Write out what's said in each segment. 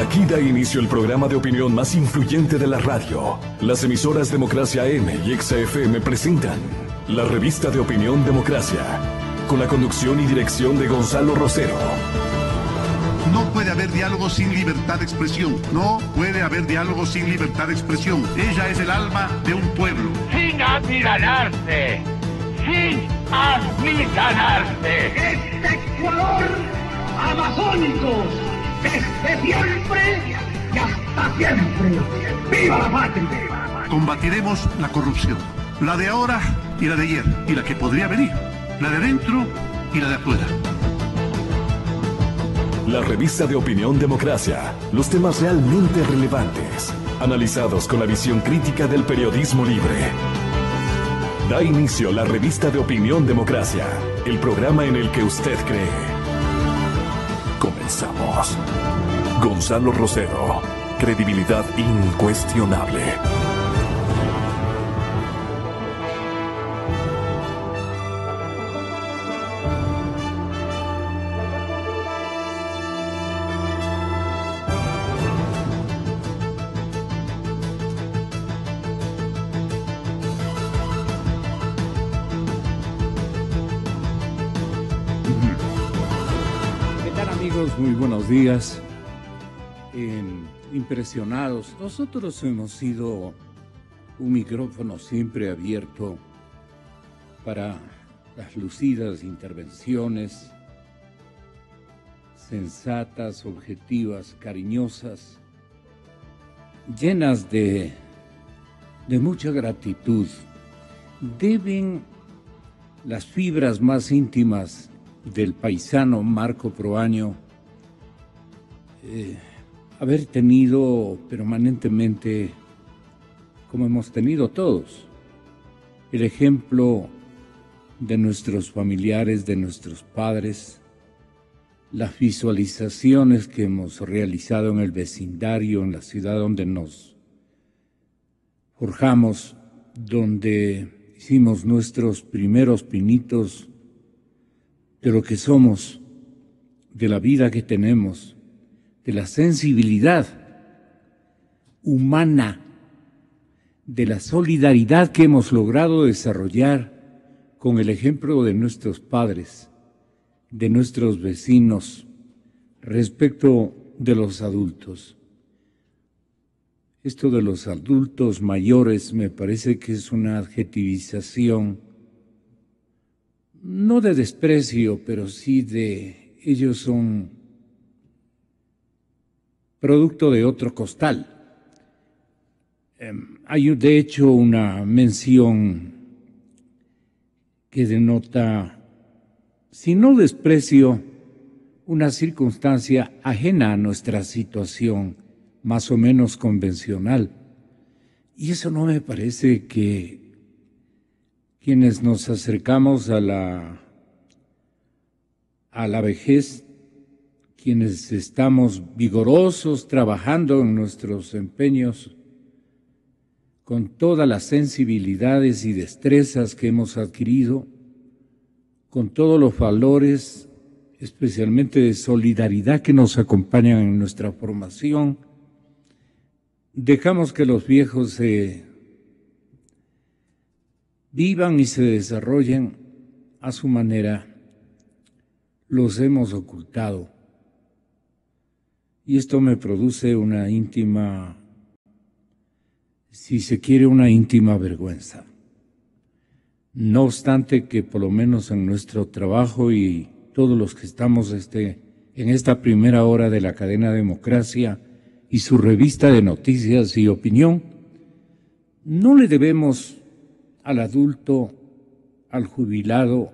Aquí da inicio el programa de opinión más influyente de la radio. Las emisoras Democracia AM y XFM presentan la revista de opinión Democracia, con la conducción y dirección de Gonzalo Rosero. No puede haber diálogo sin libertad de expresión. No puede haber diálogo sin libertad de expresión. Ella es el alma de un pueblo. Sin amilanarse. Sin amilanarse. Este Ecuador amazónico, desde siempre y hasta siempre. ¡Viva la patria! Combatiremos la corrupción. La de ahora y la de ayer. Y la que podría venir. La de adentro y la de afuera. La revista de opinión Democracia. Los temas realmente relevantes, analizados con la visión crítica del periodismo libre. Da inicio la revista de opinión Democracia, el programa en el que usted cree. Comenzamos. Gonzalo Rosero, credibilidad incuestionable. Muy buenos días. Impresionados. Nosotros hemos sido un micrófono siempre abierto para las lucidas intervenciones sensatas, objetivas, cariñosas, llenas de mucha gratitud. Deben las fibras más íntimas del paisano Marco Proaño haber tenido permanentemente, como hemos tenido todos, el ejemplo de nuestros familiares, de nuestros padres, las visualizaciones que hemos realizado en el vecindario, en la ciudad donde nos forjamos, donde hicimos nuestros primeros pinitos de lo que somos, de la vida que tenemos, de la sensibilidad humana, de la solidaridad que hemos logrado desarrollar con el ejemplo de nuestros padres, de nuestros vecinos, respecto de los adultos. Esto de los adultos mayores me parece que es una adjetivización, no de desprecio, pero sí de ellos son producto de otro costal. Hay de hecho una mención que denota, si no desprecio, una circunstancia ajena a nuestra situación, más o menos convencional. Y eso no me parece que quienes nos acercamos a la vejez, quienes estamos vigorosos trabajando en nuestros empeños, con todas las sensibilidades y destrezas que hemos adquirido, con todos los valores, especialmente de solidaridad que nos acompañan en nuestra formación, dejamos que los viejos se vivan y se desarrollen a su manera, los hemos ocultado. Y esto me produce una íntima, si se quiere, una íntima vergüenza. No obstante que por lo menos en nuestro trabajo y todos los que estamos en esta primera hora de la cadena Democracia y su revista de noticias y opinión, no le debemos al adulto, al jubilado,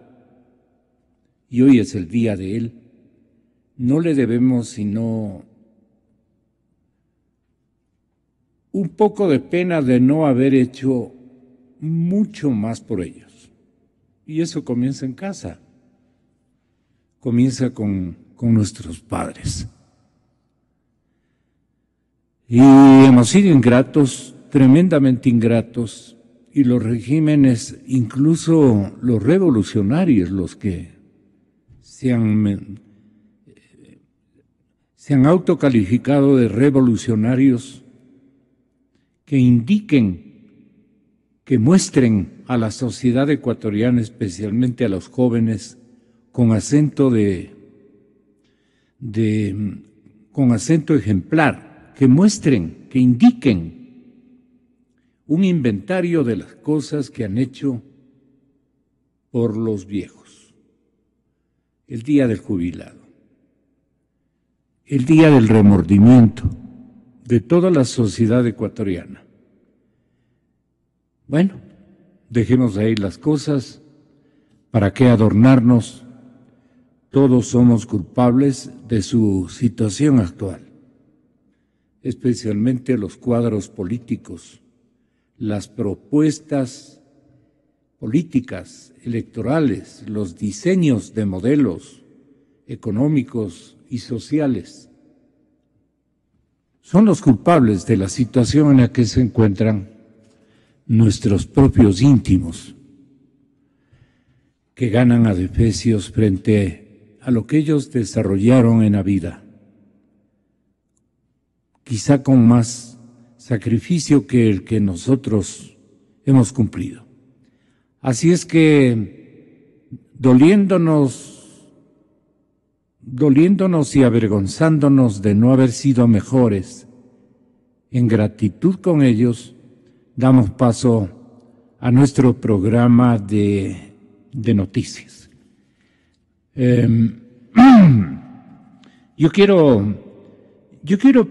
y hoy es el día de él, no le debemos sino un poco de pena de no haber hecho mucho más por ellos. Y eso comienza en casa, comienza con nuestros padres. Y hemos sido ingratos, tremendamente ingratos, y los regímenes, incluso los revolucionarios, los que se se han autocalificado de revolucionarios que indiquen, que muestren a la sociedad ecuatoriana, especialmente a los jóvenes, con acento con acento ejemplar, que muestren, que indiquen un inventario de las cosas que han hecho por los viejos. El día del jubilado, el día del remordimiento de toda la sociedad ecuatoriana. Bueno, dejemos ahí las cosas, ¿para qué adornarnos? Todos somos culpables de su situación actual, especialmente los cuadros políticos, las propuestas políticas, electorales, los diseños de modelos económicos y sociales. Son los culpables de la situación en la que se encuentran nuestros propios íntimos, que ganan adefesios frente a lo que ellos desarrollaron en la vida, quizá con más sacrificio que el que nosotros hemos cumplido. Así es que, doliéndonos y avergonzándonos de no haber sido mejores, en gratitud con ellos, damos paso a nuestro programa de noticias. Yo quiero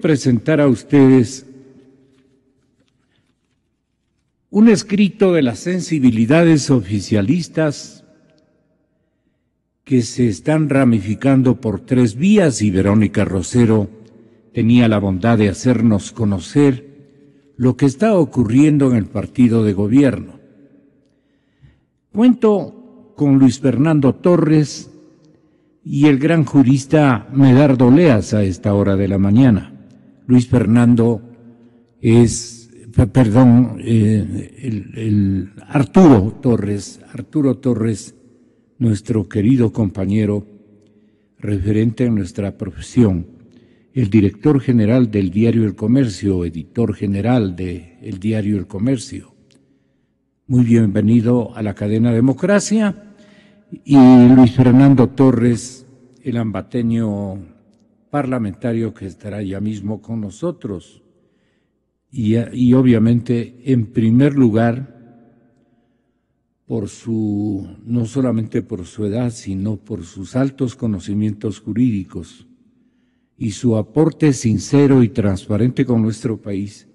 presentar a ustedes un escrito de las sensibilidades oficialistas que se están ramificando por 3 vías, y Verónica Rosero tenía la bondad de hacernos conocer lo que está ocurriendo en el partido de gobierno. Cuento con Luis Fernando Torres y el gran jurista Medardo Oleas a esta hora de la mañana. Luis Fernando es, Arturo Torres, nuestro querido compañero, referente en nuestra profesión, el director general del diario El Comercio, editor general del diario El Comercio. Muy bienvenido a la cadena Democracia. Y Luis Fernando Torres, el ambateño parlamentario que estará ya mismo con nosotros. Y obviamente, en primer lugar, no solamente por su edad, sino por sus altos conocimientos jurídicos y su aporte sincero y transparente con nuestro país,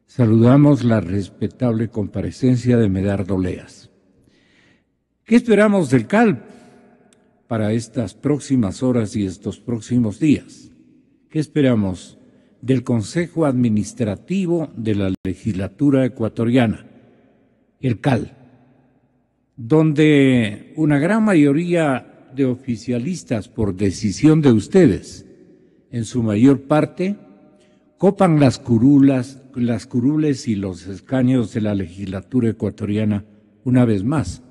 saludamos la respetable comparecencia de Medardo Oleas. ¿Qué esperamos del CAL para estas próximas horas y estos próximos días? ¿Qué esperamos del Consejo Administrativo de la Legislatura Ecuatoriana, el CAL, donde una gran mayoría de oficialistas, por decisión de ustedes, en su mayor parte, copan las curules y los escaños de la legislatura ecuatoriana una vez más?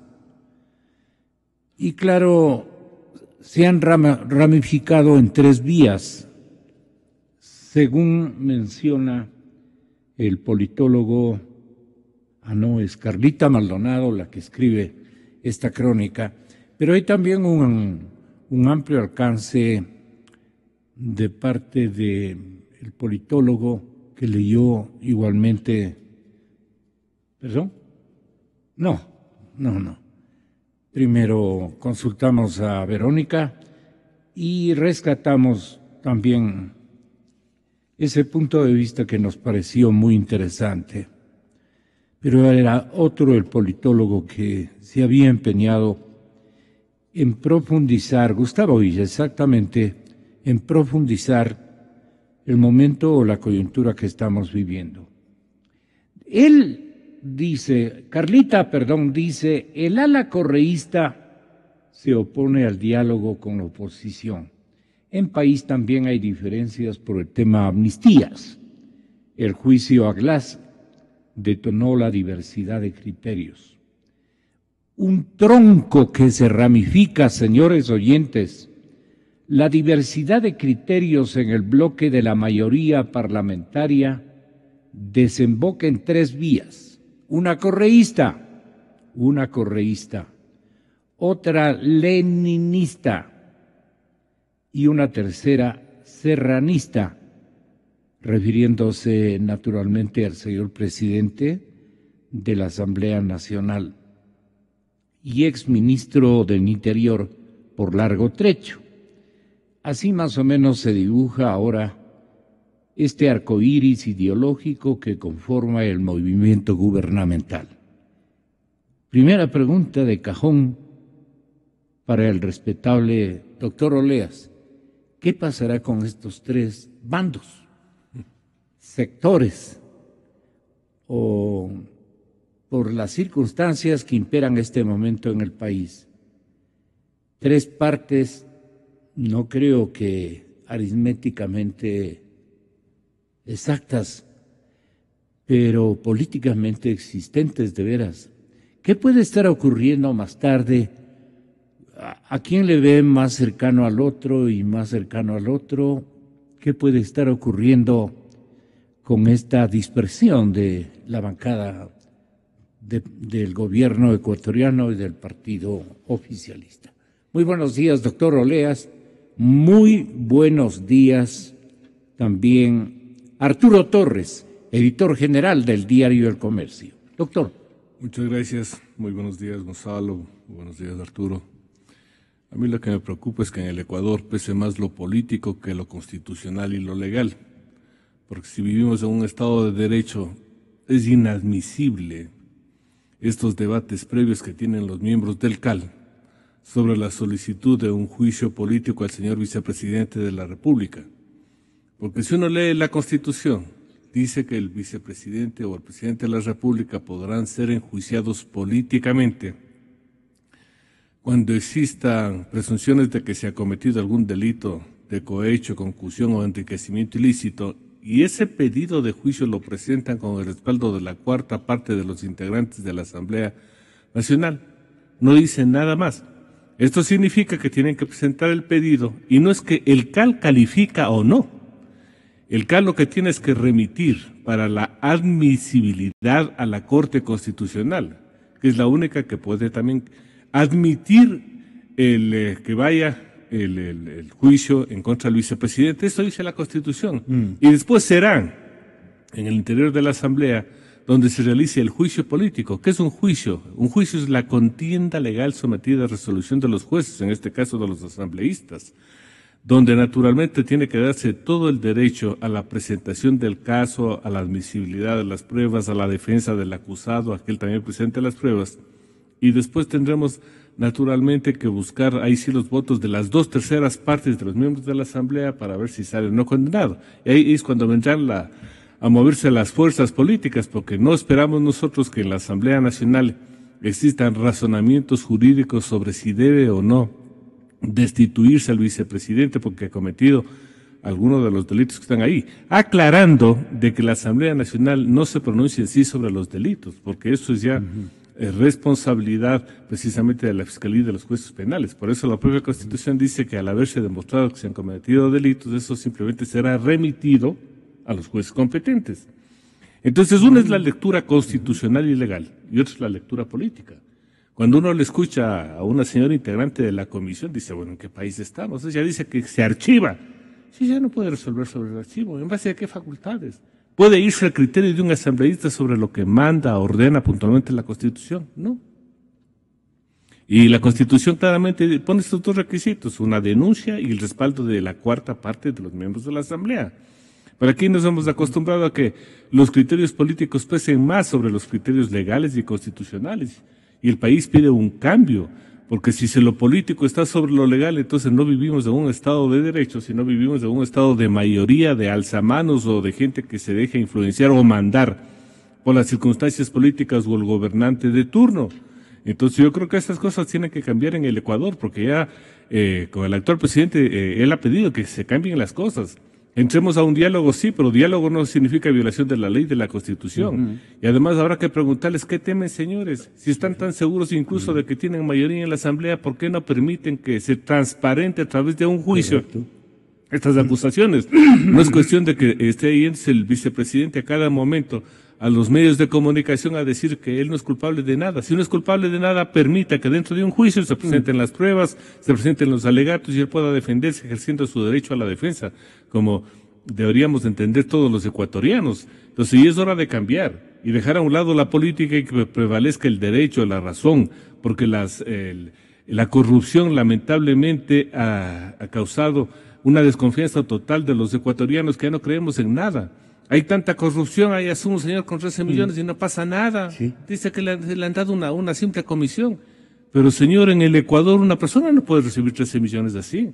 Y claro, se han ramificado en 3 vías, según menciona el politólogo, es Carlita Maldonado la que escribe esta crónica, pero hay también un amplio alcance de parte del politólogo que leyó igualmente. ¿Perdón? No. Primero consultamos a Verónica y rescatamos también ese punto de vista que nos pareció muy interesante. Pero era otro el politólogo que se había empeñado en profundizar, Gustavo Villa, exactamente, en profundizar el momento o la coyuntura que estamos viviendo. Él Carlita dice, el ala correísta se opone al diálogo con la oposición. En país también hay diferencias por el tema amnistías. El juicio a Glass detonó la diversidad de criterios. Un tronco que se ramifica, señores oyentes, la diversidad de criterios en el bloque de la mayoría parlamentaria desemboca en 3 vías: una correísta, otra leninista y una tercera serranista, refiriéndose naturalmente al señor presidente de la Asamblea Nacional y exministro del Interior por largo trecho. Así más o menos se dibuja ahora este arcoíris ideológico que conforma el movimiento gubernamental. Primera pregunta de cajón para el respetable doctor Oleas: ¿qué pasará con estos 3 bandos, sectores, o por las circunstancias que imperan este momento en el país? 3 partes, no creo que aritméticamente exactas, pero políticamente existentes de veras. ¿Qué puede estar ocurriendo más tarde? ¿A quién le ve más cercano al otro y más cercano al otro? ¿Qué puede estar ocurriendo con esta dispersión de la bancada del gobierno ecuatoriano y del partido oficialista? Muy buenos días, doctor Oleas. Muy buenos días también Arturo Torres, editor general del Diario El Comercio. Doctor. Muchas gracias. Muy buenos días, Gonzalo. Buenos días, Arturo. A mí lo que me preocupa es que en el Ecuador pese más lo político que lo constitucional y lo legal. Porque si vivimos en un Estado de Derecho, es inadmisible estos debates previos que tienen los miembros del CAL sobre la solicitud de un juicio político al señor vicepresidente de la República. Porque si uno lee la Constitución, dice que el vicepresidente o el presidente de la República podrán ser enjuiciados políticamente cuando existan presunciones de que se ha cometido algún delito de cohecho, concusión o enriquecimiento ilícito, y ese pedido de juicio lo presentan con el respaldo de la 4ª parte de los integrantes de la Asamblea Nacional. No dice nada más. Esto significa que tienen que presentar el pedido, y no es que el CAL califica o no. El CAL lo que tiene es que remitir para la admisibilidad a la Corte Constitucional, que es la única que puede también admitir que vaya el juicio en contra del vicepresidente. Eso dice la Constitución. Y después será en el interior de la Asamblea donde se realice el juicio político. ¿Qué es un juicio? Un juicio es la contienda legal sometida a resolución de los jueces, en este caso de los asambleístas, donde naturalmente tiene que darse todo el derecho a la presentación del caso, a la admisibilidad de las pruebas, a la defensa del acusado, a que él también presente las pruebas, y después tendremos naturalmente que buscar ahí sí los votos de las 2/3 partes de los miembros de la Asamblea para ver si sale no condenado. Y ahí es cuando vendrán a moverse las fuerzas políticas, porque no esperamos nosotros que en la Asamblea Nacional existan razonamientos jurídicos sobre si debe o no destituirse al vicepresidente porque ha cometido algunos de los delitos que están ahí, aclarando de que la Asamblea Nacional no se pronuncie en sí sobre los delitos, porque eso es ya responsabilidad precisamente de la Fiscalía y de los jueces penales. Por eso la propia Constitución dice que al haberse demostrado que se han cometido delitos, eso simplemente será remitido a los jueces competentes. Entonces, una es la lectura constitucional y legal, y otra es la lectura política. Cuando uno le escucha a una señora integrante de la comisión, dice, bueno, ¿en qué país estamos? Ella dice que se archiva. Sí, ya no puede resolver sobre el archivo. ¿En base a qué facultades? ¿Puede irse al criterio de un asambleísta sobre lo que manda, ordena puntualmente la Constitución? No. Y la Constitución claramente pone estos 2 requisitos, una denuncia y el respaldo de la 4ª parte de los miembros de la Asamblea. Pero aquí nos hemos acostumbrado a que los criterios políticos pesen más sobre los criterios legales y constitucionales. Y el país pide un cambio, porque si lo político está sobre lo legal, entonces no vivimos en un Estado de derecho, sino vivimos en un Estado de mayoría, de alzamanos o de gente que se deja influenciar o mandar por las circunstancias políticas o el gobernante de turno. Entonces yo creo que estas cosas tienen que cambiar en el Ecuador, porque ya con el actual presidente él ha pedido que se cambien las cosas. Entremos a un diálogo, sí, pero diálogo no significa violación de la ley, de la Constitución. Y además habrá que preguntarles qué temen, señores. Si están tan seguros incluso de que tienen mayoría en la Asamblea, ¿por qué no permiten que se transparente a través de un juicio estas acusaciones? No es cuestión de que esté ahí el vicepresidente a cada momento a los medios de comunicación a decir que él no es culpable de nada. Si no es culpable de nada, permita que dentro de un juicio se presenten las pruebas, se presenten los alegatos y él pueda defenderse ejerciendo su derecho a la defensa, como deberíamos entender todos los ecuatorianos. Entonces, sí es hora de cambiar y dejar a un lado la política y que prevalezca el derecho, la razón, porque la corrupción lamentablemente ha causado una desconfianza total de los ecuatorianos que ya no creemos en nada. Hay tanta corrupción, ahí asume un señor con 13 millones y no pasa nada. Sí. Dice que le han dado una simple comisión. Pero señor, en el Ecuador una persona no puede recibir 13 millones así.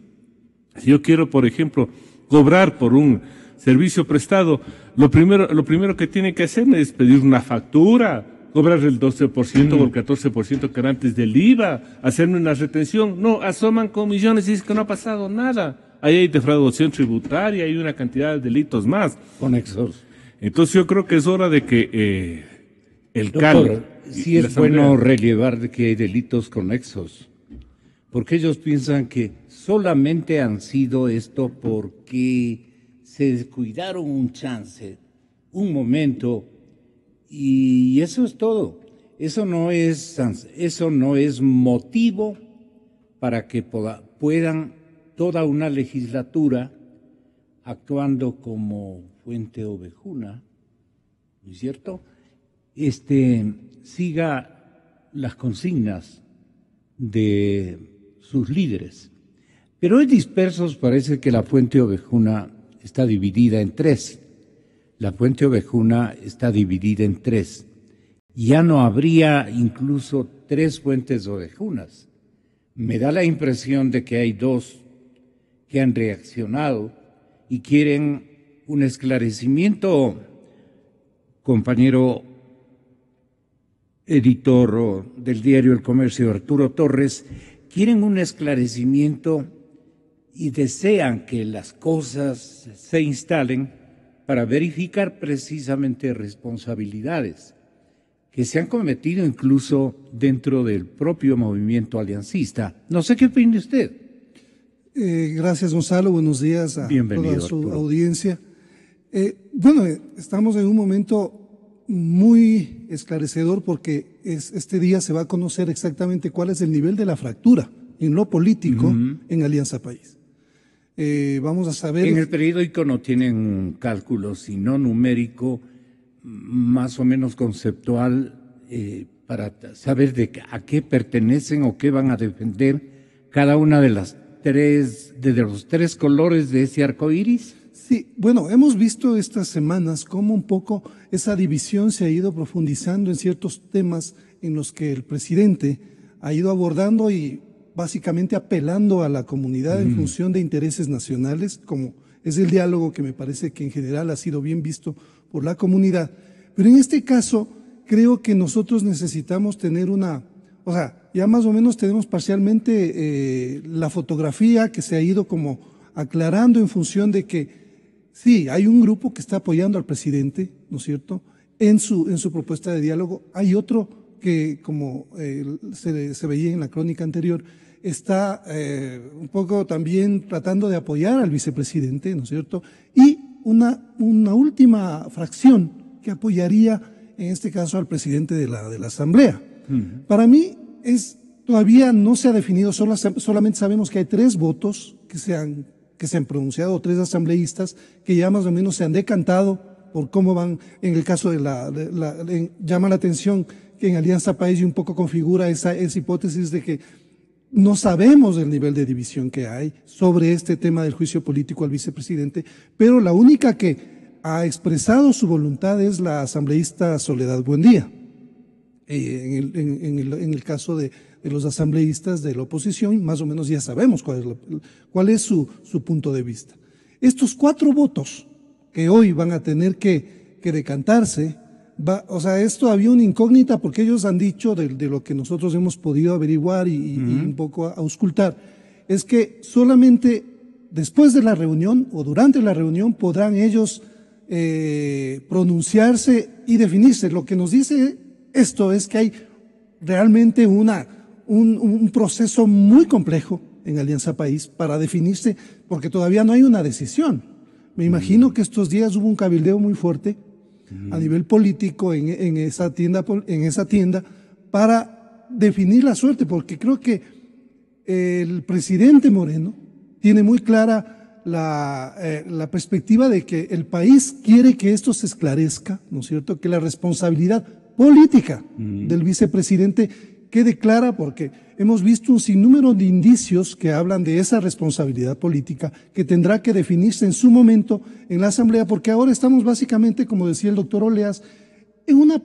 Si yo quiero, por ejemplo, cobrar por un servicio prestado, lo primero que tiene que hacer es pedir una factura, cobrar el 12% o el 14% que era antes del IVA, hacerme una retención. No, asoman comisiones y dicen que no ha pasado nada. Ahí hay defraudación tributaria, hay una cantidad de delitos más. Conexos. Entonces yo creo que es hora de que Doctor, sí es bueno relevar de que hay delitos conexos, porque ellos piensan que solamente han sido esto porque se descuidaron un chance, un momento, y eso es todo. Eso no es motivo para que puedan toda una legislatura actuando como fuente ovejuna, ¿no es cierto?, siga las consignas de sus líderes. Pero hoy dispersos parece que la fuente ovejuna está dividida en tres. La fuente ovejuna está dividida en tres. Ya no habría incluso tres fuentes ovejunas. Me da la impresión de que hay dos que han reaccionado y quieren un esclarecimiento, compañero editor del diario El Comercio, Arturo Torres, quieren un esclarecimiento y desean que las cosas se instalen para verificar precisamente responsabilidades que se han cometido incluso dentro del propio movimiento aliancista. No sé qué opina usted. Gracias, Gonzalo. Buenos días a Bienvenido, toda su Arturo. audiencia. Estamos en un momento muy esclarecedor porque este día se va a conocer exactamente cuál es el nivel de la fractura en lo político en Alianza País. Vamos a saber... En el periódico no tienen cálculo, sino numérico, más o menos conceptual, para saber a qué pertenecen o qué van a defender cada una de los tres colores de ese arco iris. Sí, bueno, hemos visto estas semanas cómo un poco esa división se ha ido profundizando en ciertos temas en los que el presidente ha ido abordando y básicamente apelando a la comunidad en función de intereses nacionales, como es el diálogo que me parece que en general ha sido bien visto por la comunidad. Pero en este caso creo que nosotros necesitamos tener ya más o menos tenemos parcialmente la fotografía que se ha ido como aclarando en función de que sí, hay un grupo que está apoyando al presidente, ¿no es cierto?, en su propuesta de diálogo. Hay otro que, como se veía en la crónica anterior, está un poco también tratando de apoyar al vicepresidente, ¿no es cierto?, y una última fracción que apoyaría, en este caso, al presidente de la Asamblea. Para mí, todavía no se ha definido, solamente sabemos que hay 3 votos que se han pronunciado, 3 asambleístas que ya más o menos se han decantado por cómo van. En el caso llama la atención que en Alianza País un poco configura esa hipótesis de que no sabemos el nivel de división que hay sobre este tema del juicio político al vicepresidente, pero la única que ha expresado su voluntad es la asambleísta Soledad Buendía. En el caso de los asambleístas de la oposición, más o menos ya sabemos cuál es su punto de vista. Estos 4 votos que hoy van a tener que decantarse, es todavía una incógnita porque ellos han dicho de lo que nosotros hemos podido averiguar y un poco auscultar, es que solamente después de la reunión o durante la reunión podrán ellos pronunciarse y definirse. Lo que nos dice esto es que hay realmente un proceso muy complejo en Alianza País para definirse, porque todavía no hay una decisión. Me imagino que estos días hubo un cabildeo muy fuerte a nivel político en esa tienda para definir la suerte, porque creo que el presidente Moreno tiene muy clara la perspectiva de que el país quiere que esto se esclarezca, ¿no es cierto? Que la responsabilidad política del vicepresidente quede clara, porque hemos visto un sinnúmero de indicios que hablan de esa responsabilidad política que tendrá que definirse en su momento en la Asamblea, porque ahora estamos básicamente, como decía el doctor Oleas, en una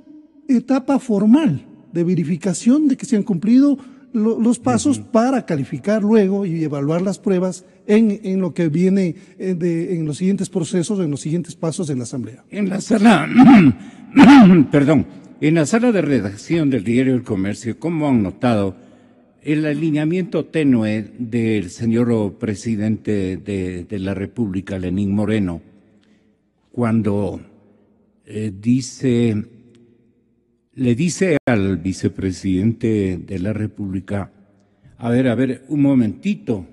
etapa formal de verificación de que se han cumplido los pasos para calificar luego y evaluar las pruebas en lo que viene en los siguientes procesos, en los siguientes pasos en la Asamblea. En la sala, en la sala de redacción del Diario El Comercio, ¿cómo han notado el alineamiento tenue del señor presidente de la República, Lenín Moreno, cuando le dice al vicepresidente de la República, a ver, un momentito,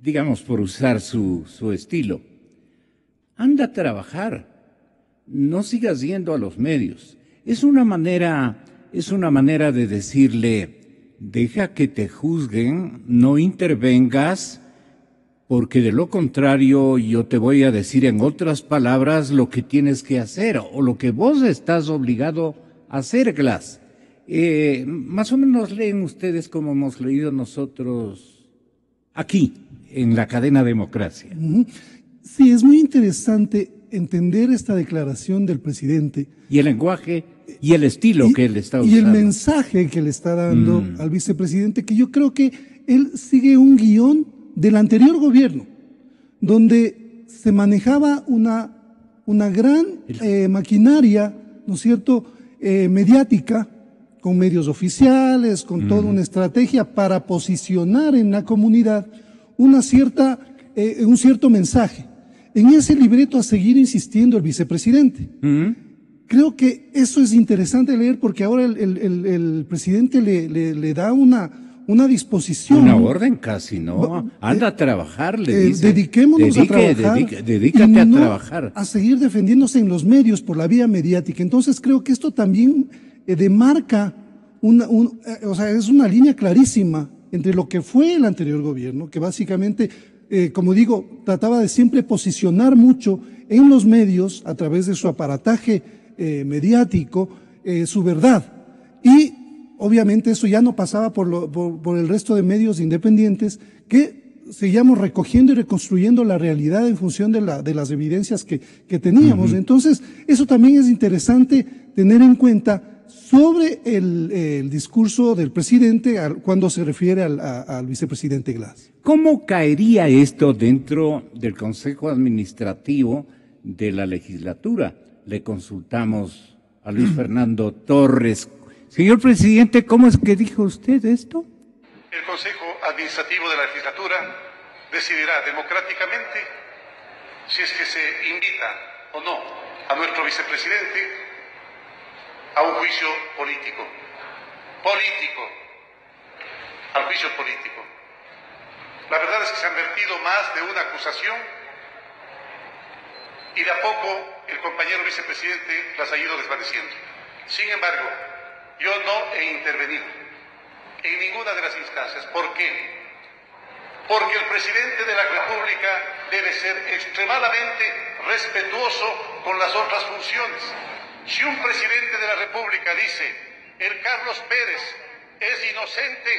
digamos por usar su estilo, anda a trabajar, no sigas yendo a los medios? Es una manera de decirle, deja que te juzguen, no intervengas, porque de lo contrario yo te voy a decir en otras palabras lo que tienes que hacer o lo que vos estás obligado a hacer, Glass. Más o menos leen ustedes como hemos leído nosotros aquí, en la cadena Democracia. Sí, es muy interesante entender esta declaración del presidente. Y el lenguaje y el estilo que él está usando. Y el mensaje que le está dando al vicepresidente, que yo creo que él sigue un guión del anterior gobierno, donde se manejaba una gran maquinaria, ¿no es cierto?, mediática, con medios oficiales, con toda una estrategia para posicionar en la comunidad un cierto mensaje. En ese libreto a seguir insistiendo el vicepresidente. Creo que eso es interesante leer, porque ahora el presidente le da una disposición. Una orden casi, ¿no? Anda a trabajar, le dice. Dediquémonos a trabajar. Dedícate a trabajar. A seguir defendiéndose en los medios por la vía mediática. Entonces creo que esto también demarca es una línea clarísima entre lo que fue el anterior gobierno, que básicamente, como digo, trataba de siempre posicionar mucho en los medios a través de su aparataje mediático, su verdad. Y obviamente eso ya no pasaba por el resto de medios independientes, que seguíamos recogiendo y reconstruyendo la realidad en función de las evidencias que teníamos. Entonces, eso también es interesante tener en cuenta sobre el discurso del presidente cuando se refiere al vicepresidente Glass. ¿Cómo caería esto dentro del Consejo Administrativo de la legislatura? Le consultamos a Luis Fernando Torres. Señor presidente, ¿cómo es que dijo usted esto? El Consejo Administrativo de la legislatura decidirá democráticamente si es que se invita o no a nuestro vicepresidente a un juicio político. Al juicio político. La verdad es que se han vertido más de una acusación y de a poco el compañero vicepresidente las ha ido desvaneciendo. Sin embargo, yo no he intervenido en ninguna de las instancias. ¿Por qué? Porque el presidente de la República debe ser extremadamente respetuoso con las otras funciones. Si un presidente de la República dice, el Carlos Pérez es inocente,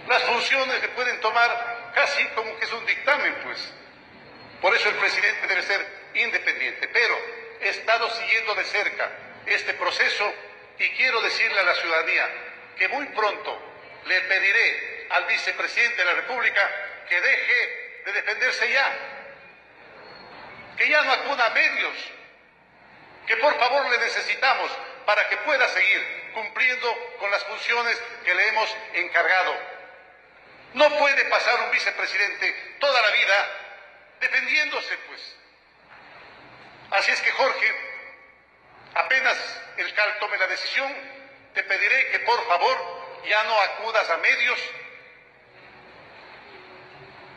las funciones le pueden tomar casi como que es un dictamen, pues. Por eso el presidente debe ser independiente. Pero he estado siguiendo de cerca este proceso y quiero decirle a la ciudadanía que muy pronto le pediré al vicepresidente de la República que deje de defenderse ya, que ya no acuda a medios, que por favor le necesitamos para que pueda seguir cumpliendo con las funciones que le hemos encargado. No puede pasar un vicepresidente toda la vida defendiéndose, pues. Así es que, Jorge, apenas el CAL tome la decisión, te pediré que por favor ya no acudas a medios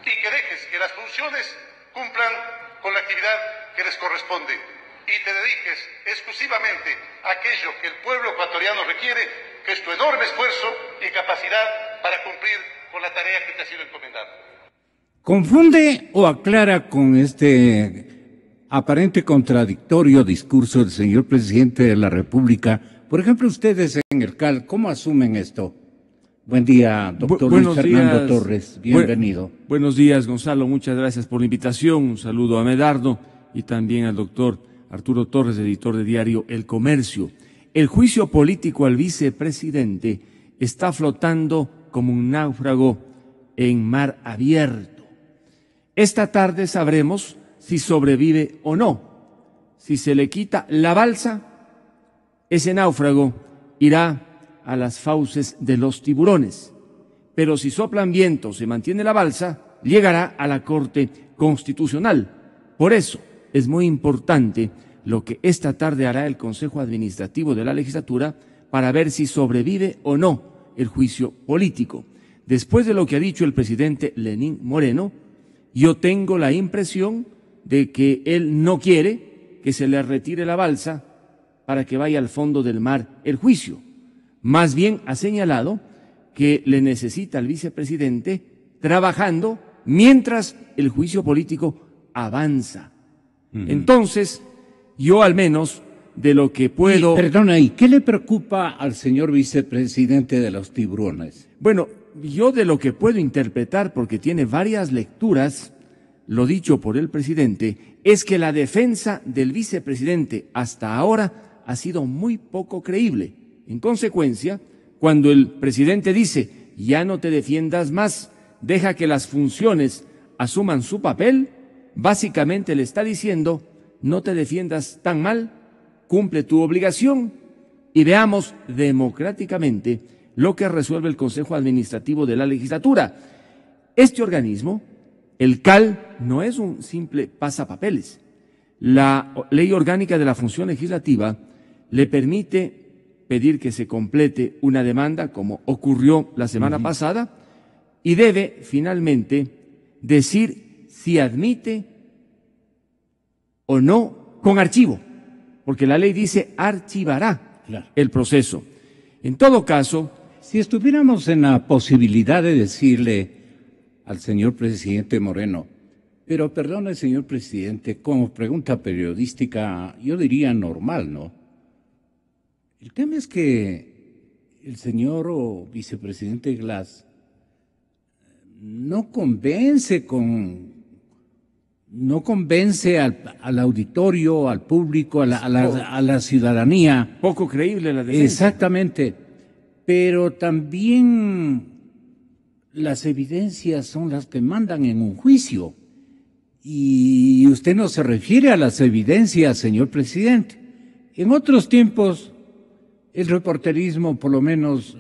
y que dejes que las funciones cumplan con la actividad que les corresponde y te dediques exclusivamente a aquello que el pueblo ecuatoriano requiere, que es tu enorme esfuerzo y capacidad para cumplir con la tarea que te ha sido encomendada. ¿Confunde o aclara con este aparente contradictorio discurso del señor presidente de la República? Por ejemplo, ustedes en el CAL, ¿cómo asumen esto? Buen día, doctor Luis Fernando Torres, bienvenido. Buenos días, Gonzalo, muchas gracias por la invitación. Un saludo a Medardo y también al doctor Arturo Torres, editor de diario El Comercio. El juicio político al vicepresidente está flotando como un náufrago en mar abierto. Esta tarde sabremos si sobrevive o no. Si se le quita la balsa, ese náufrago irá a las fauces de los tiburones. Pero si soplan vientos, se mantiene la balsa, llegará a la Corte Constitucional. Por eso es muy importante lo que esta tarde hará el Consejo Administrativo de la Legislatura para ver si sobrevive o no el juicio político. Después de lo que ha dicho el presidente Lenín Moreno, yo tengo la impresión de que él no quiere que se le retire la balsa para que vaya al fondo del mar el juicio. Más bien ha señalado que le necesita al vicepresidente trabajando mientras el juicio político avanza. Entonces, yo al menos de lo que puedo... Perdona, ¿y qué le preocupa al señor vicepresidente de los tiburones? Bueno, yo de lo que puedo interpretar, porque tiene varias lecturas, lo dicho por el presidente, es que la defensa del vicepresidente hasta ahora ha sido muy poco creíble. En consecuencia, cuando el presidente dice, ya no te defiendas más, deja que las funciones asuman su papel, básicamente le está diciendo, no te defiendas tan mal, cumple tu obligación y veamos democráticamente lo que resuelve el Consejo Administrativo de la Legislatura. Este organismo, el CAL, no es un simple pasapapeles. La Ley Orgánica de la Función Legislativa le permite pedir que se complete una demanda, como ocurrió la semana pasada, y debe finalmente decir si admite o no con archivo, porque la ley dice archivará el proceso. En todo caso, si estuviéramos en la posibilidad de decirle al señor presidente Moreno, pero perdone, señor presidente, como pregunta periodística, yo diría normal, ¿no? El tema es que el señor vicepresidente Glass no convence al auditorio, al público, a la ciudadanía. Poco creíble la defensa. Exactamente, pero también las evidencias son las que mandan en un juicio. Y usted no se refiere a las evidencias, señor presidente. En otros tiempos, el reporterismo, por lo menos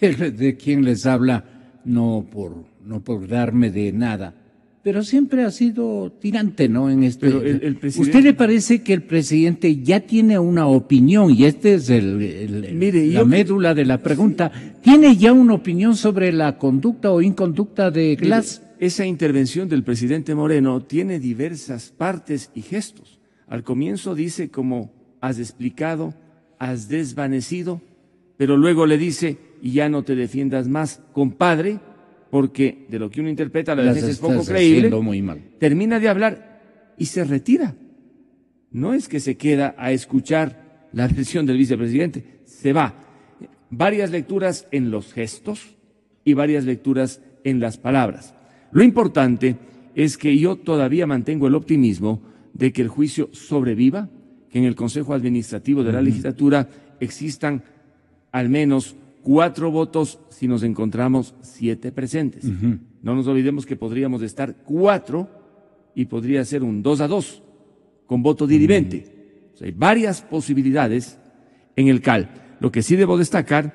de quien les habla, no por darme de nada, pero siempre ha sido tirante, ¿no? En esto. Pero el presidente... ¿Usted le parece que el presidente ya tiene una opinión? Y este es la médula de la pregunta. ¿Tiene ya una opinión sobre la conducta o inconducta de Glass? Esa intervención del presidente Moreno tiene diversas partes y gestos. Al comienzo dice, como has explicado, has desvanecido, pero luego le dice, y ya no te defiendas más, compadre, porque de lo que uno interpreta la defensa es poco creíble, muy mal. Termina de hablar y se retira. No es que se queda a escuchar la versión del vicepresidente, se va. Varias lecturas en los gestos y varias lecturas en las palabras. Lo importante es que yo todavía mantengo el optimismo de que el juicio sobreviva, que en el Consejo Administrativo de la Legislatura existan al menos 4 votos si nos encontramos 7 presentes. No nos olvidemos que podríamos estar 4 y podría ser un 2-2 con voto dirimente. O sea, hay varias posibilidades en el CAL. Lo que sí debo destacar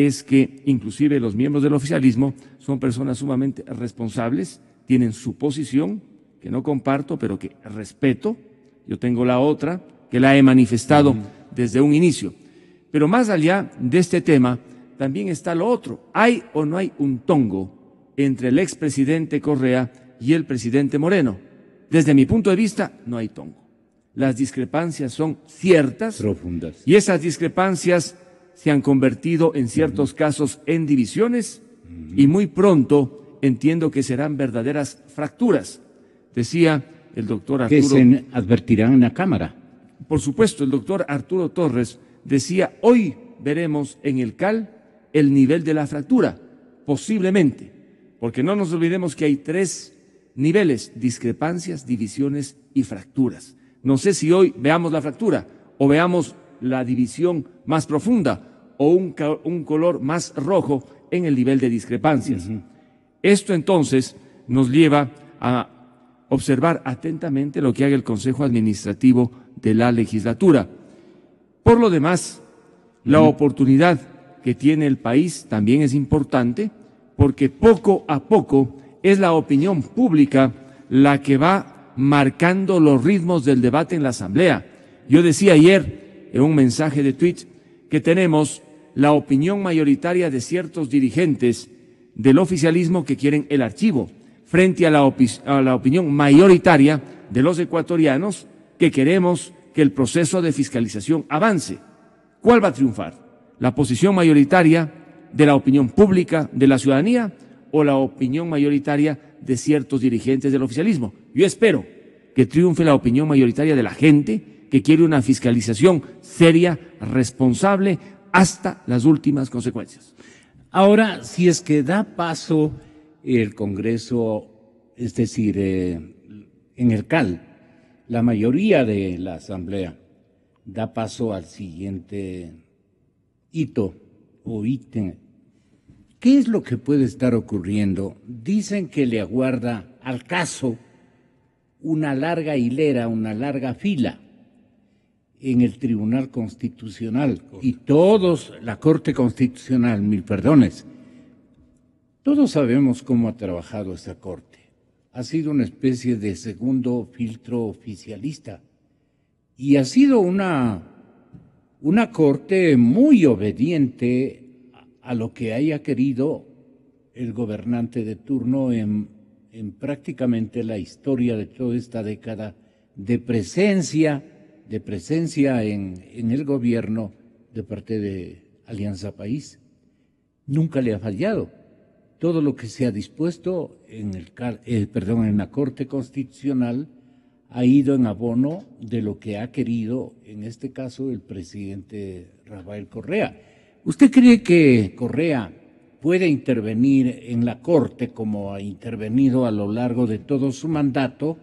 es que inclusive los miembros del oficialismo son personas sumamente responsables, tienen su posición, que no comparto, pero que respeto. Yo tengo la otra, que la he manifestado desde un inicio. Pero más allá de este tema, también está lo otro. ¿Hay o no hay un tongo entre el expresidente Correa y el presidente Moreno? Desde mi punto de vista, no hay tongo. Las discrepancias son ciertas, profundas, y esas discrepancias se han convertido en ciertos casos en divisiones y muy pronto entiendo que serán verdaderas fracturas. Decía el doctor Arturo... Que se advertirán en la Cámara. Por supuesto, el doctor Arturo Torres decía, hoy veremos en el CAL el nivel de la fractura, posiblemente, porque no nos olvidemos que hay 3 niveles: discrepancias, divisiones y fracturas. No sé si hoy veamos la fractura o veamos la división más profunda o un color más rojo en el nivel de discrepancias. Esto entonces nos lleva a observar atentamente lo que haga el Consejo Administrativo de la legislatura. Por lo demás, la oportunidad que tiene el país también es importante, porque poco a poco es la opinión pública la que va marcando los ritmos del debate en la Asamblea. Yo decía ayer en un mensaje de tweet que tenemos la opinión mayoritaria de ciertos dirigentes del oficialismo que quieren el archivo, frente a la opinión mayoritaria de los ecuatorianos que queremos que el proceso de fiscalización avance. ¿Cuál va a triunfar? ¿La posición mayoritaria de la opinión pública de la ciudadanía o la opinión mayoritaria de ciertos dirigentes del oficialismo? Yo espero que triunfe la opinión mayoritaria de la gente que quiere una fiscalización seria, responsable, hasta las últimas consecuencias. Ahora, si es que da paso el Congreso, es decir, en el CAL, la mayoría de la Asamblea da paso al siguiente hito o ítem. ¿Qué es lo que puede estar ocurriendo? Dicen que le aguarda al caso una larga hilera, una larga fila en el Tribunal Constitucional y todos, la Corte Constitucional, mil perdones, todos sabemos cómo ha trabajado esa Corte. Ha sido una especie de segundo filtro oficialista y ha sido una Corte muy obediente a lo que haya querido el gobernante de turno en prácticamente la historia de toda esta década de presencia en el gobierno de parte de Alianza País. Nunca le ha fallado. Todo lo que se ha dispuesto en la Corte Constitucional ha ido en abono de lo que ha querido, en este caso, el presidente Rafael Correa. ¿Usted cree que Correa puede intervenir en la Corte como ha intervenido a lo largo de todo su mandato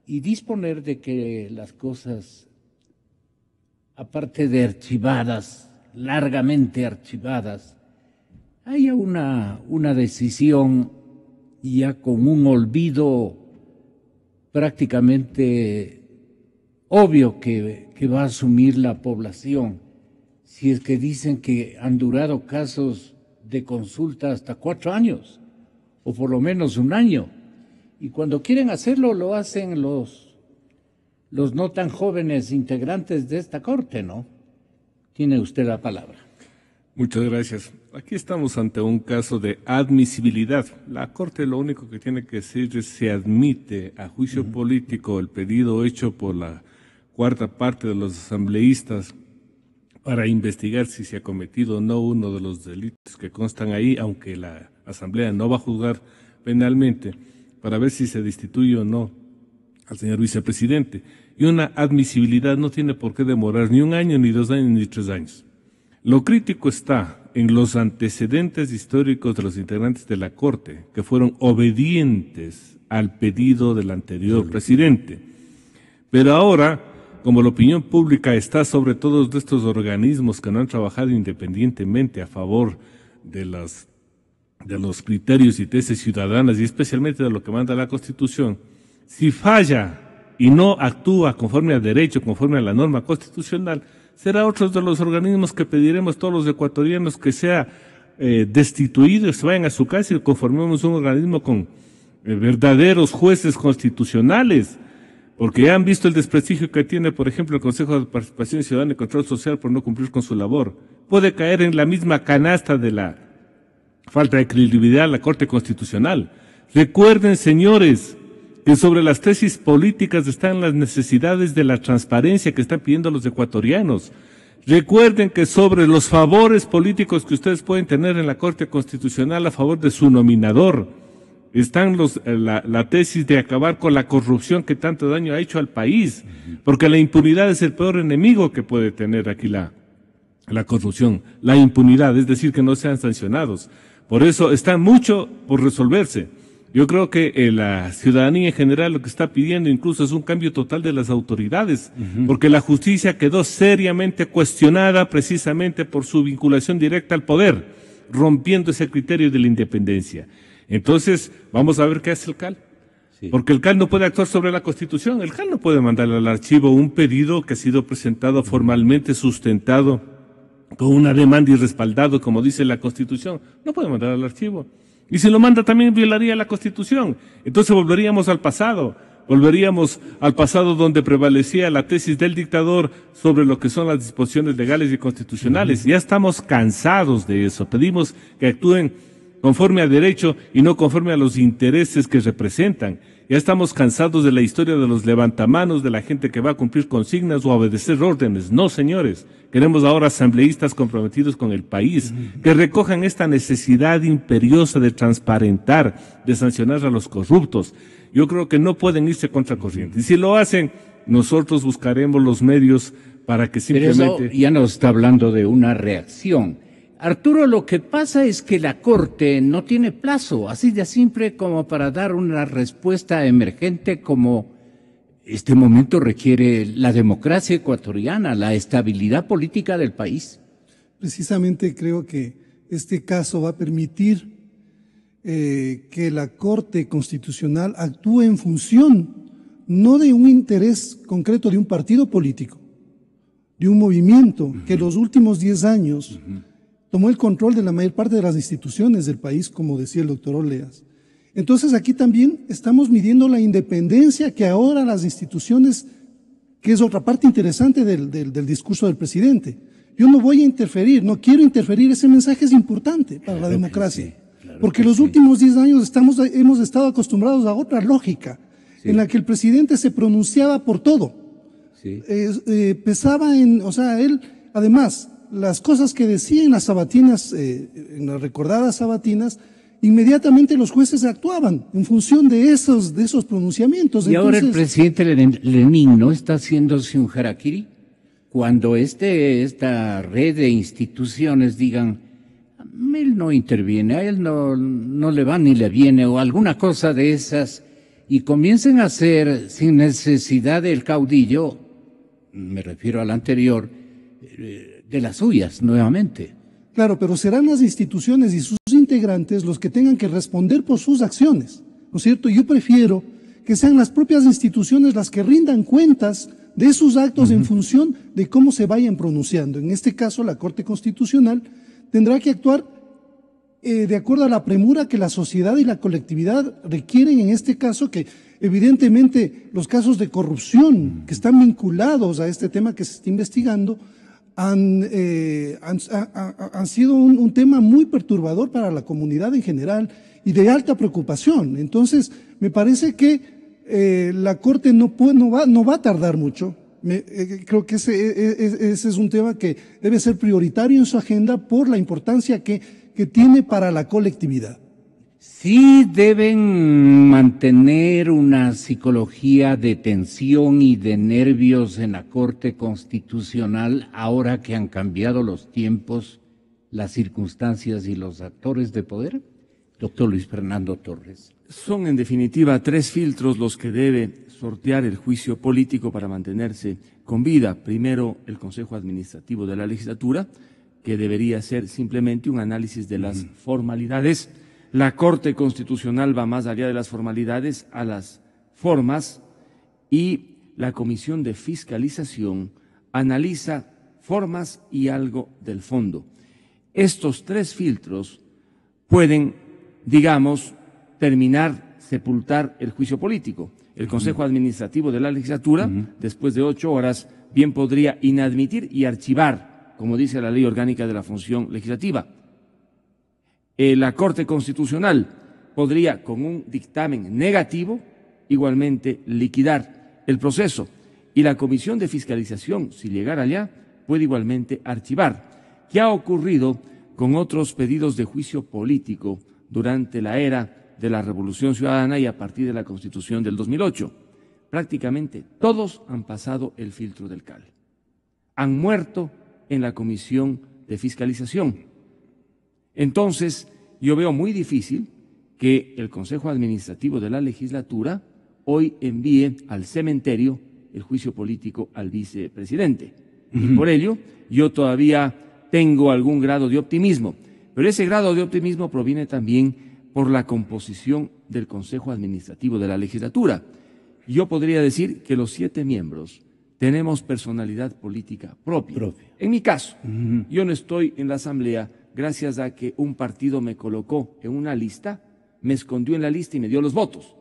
y disponer de que las cosas, aparte de archivadas, largamente archivadas, haya una decisión ya con un olvido prácticamente obvio que va a asumir la población? Si es que dicen que han durado casos de consulta hasta 4 años, o por lo menos 1 año, y cuando quieren hacerlo lo hacen los no tan jóvenes integrantes de esta Corte, ¿no? Tiene usted la palabra. Muchas gracias. Aquí estamos ante un caso de admisibilidad. La Corte lo único que tiene que decir es si admite a juicio político el pedido hecho por la 4ª parte de los asambleístas para investigar si se ha cometido o no uno de los delitos que constan ahí, aunque la Asamblea no va a juzgar penalmente, para ver si se destituye o no al señor vicepresidente. Y una admisibilidad no tiene por qué demorar ni 1 año, ni 2 años, ni 3 años. Lo crítico está en los antecedentes históricos de los integrantes de la Corte, que fueron obedientes al pedido del anterior presidente. Pero ahora, como la opinión pública está sobre todos estos organismos que no han trabajado independientemente a favor de los criterios y tesis ciudadanas y especialmente de lo que manda la Constitución, si falla y no actúa conforme al derecho, conforme a la norma constitucional, será otro de los organismos que pediremos todos los ecuatorianos que sea destituido, se vayan a su casa y conformemos un organismo con verdaderos jueces constitucionales, porque ya han visto el desprestigio que tiene, por ejemplo, el Consejo de Participación Ciudadana y Control Social por no cumplir con su labor. Puede caer en la misma canasta de la falta de credibilidad a la Corte Constitucional. Recuerden, señores, que sobre las tesis políticas están las necesidades de la transparencia que están pidiendo los ecuatorianos. Recuerden que sobre los favores políticos que ustedes pueden tener en la Corte Constitucional a favor de su nominador, están la tesis de acabar con la corrupción que tanto daño ha hecho al país, porque la impunidad es el peor enemigo que puede tener aquí la corrupción, la impunidad, es decir, que no sean sancionados. Por eso está mucho por resolverse. Yo creo que la ciudadanía en general lo que está pidiendo incluso es un cambio total de las autoridades, porque la justicia quedó seriamente cuestionada precisamente por su vinculación directa al poder, rompiendo ese criterio de la independencia. Entonces, vamos a ver qué hace el CAL. Sí. Porque el CAL no puede actuar sobre la Constitución, el CAL no puede mandarle al archivo un pedido que ha sido presentado formalmente, sustentado con una demanda y respaldado, como dice la Constitución. No puede mandar al archivo. Y si lo manda también violaría la Constitución. Entonces volveríamos al pasado donde prevalecía la tesis del dictador sobre lo que son las disposiciones legales y constitucionales. Ya estamos cansados de eso. Pedimos que actúen conforme a derecho y no conforme a los intereses que representan. Ya estamos cansados de la historia de los levantamanos, de la gente que va a cumplir consignas o a obedecer órdenes. No, señores. Queremos ahora asambleístas comprometidos con el país, que recojan esta necesidad imperiosa de transparentar, de sancionar a los corruptos. Yo creo que no pueden irse contra corriente. Y si lo hacen, nosotros buscaremos los medios para que simplemente... Pero eso ya nos está hablando de una reacción. Arturo, lo que pasa es que la Corte no tiene plazo, así de simple como para dar una respuesta emergente como este momento requiere la democracia ecuatoriana, la estabilidad política del país. Precisamente creo que este caso va a permitir que la Corte Constitucional actúe en función no de un interés concreto de un partido político, de un movimiento que los últimos 10 años tomó el control de la mayor parte de las instituciones del país, como decía el doctor Oleas. Entonces aquí también estamos midiendo la independencia que ahora las instituciones, que es otra parte interesante del discurso del presidente. Yo no voy a interferir, no quiero interferir, ese mensaje es importante para la democracia, porque los últimos 10 años hemos estado acostumbrados a otra lógica, en la que el presidente se pronunciaba por todo, pesaba él, además, las cosas que decía en las sabatinas, en las recordadas sabatinas, inmediatamente los jueces actuaban en función de esos pronunciamientos. Y entonces, ahora el presidente Lenín no está haciéndose un harakiri cuando esta red de instituciones digan, él no interviene, a él no le va ni le viene, o alguna cosa de esas, y comiencen a hacer sin necesidad del caudillo, me refiero al anterior, de las suyas nuevamente. Claro, pero serán las instituciones y sus integrantes los que tengan que responder por sus acciones, ¿no es cierto? Yo prefiero que sean las propias instituciones las que rindan cuentas de sus actos en función de cómo se vayan pronunciando. En este caso, la Corte Constitucional tendrá que actuar de acuerdo a la premura que la sociedad y la colectividad requieren en este caso, que evidentemente los casos de corrupción que están vinculados a este tema que se está investigando han sido un tema muy perturbador para la comunidad en general y de alta preocupación. Entonces, me parece que la Corte no va a tardar mucho. Creo que ese es un tema que debe ser prioritario en su agenda por la importancia que tiene para la colectividad. Sí deben mantener una psicología de tensión y de nervios en la Corte Constitucional ahora que han cambiado los tiempos, las circunstancias y los actores de poder. Doctor Luis Fernando Torres. Son en definitiva 3 filtros los que debe sortear el juicio político para mantenerse con vida. Primero, el Consejo Administrativo de la Legislatura, que debería ser simplemente un análisis de las formalidades. La Corte Constitucional va más allá de las formalidades a las formas, y la Comisión de Fiscalización analiza formas y algo del fondo. Estos tres filtros pueden, digamos, sepultar el juicio político. El Consejo Administrativo de la Legislatura, después de 8 horas, bien podría inadmitir y archivar, como dice la Ley Orgánica de la Función Legislativa. La Corte Constitucional podría, con un dictamen negativo, igualmente liquidar el proceso. Y la Comisión de Fiscalización, si llegara allá, puede igualmente archivar. ¿Qué ha ocurrido con otros pedidos de juicio político durante la era de la Revolución Ciudadana y a partir de la Constitución del 2008? Prácticamente todos han pasado el filtro del CAL. Han muerto en la Comisión de Fiscalización. Entonces, yo veo muy difícil que el Consejo Administrativo de la Legislatura hoy envíe al cementerio el juicio político al vicepresidente. Y por ello, yo todavía tengo algún grado de optimismo, pero ese grado de optimismo proviene también por la composición del Consejo Administrativo de la Legislatura. Yo podría decir que los 7 miembros tenemos personalidad política propia. En mi caso, yo no estoy en la Asamblea gracias a que un partido me colocó en una lista, me escondió en la lista y me dio los votos.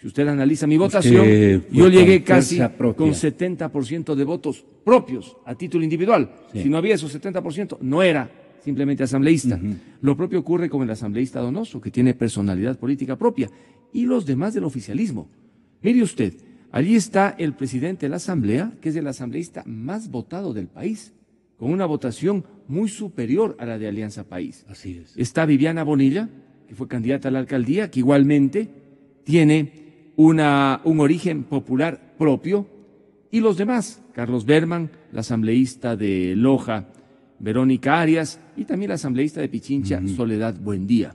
Si usted analiza mi votación, yo llegué casi con 70% de votos propios a título individual. Sí. Si no había esos 70%, no era simplemente asambleísta. Lo propio ocurre con el asambleísta Donoso, que tiene personalidad política propia, y los demás del oficialismo. Mire usted, allí está el presidente de la Asamblea, que es el asambleísta más votado del país, con una votación muy superior a la de Alianza País. Así es. Está Viviana Bonilla, que fue candidata a la alcaldía, que igualmente tiene un origen popular propio, y los demás, Carlos Berman, la asambleísta de Loja, Verónica Arias, y también la asambleísta de Pichincha, Soledad Buendía.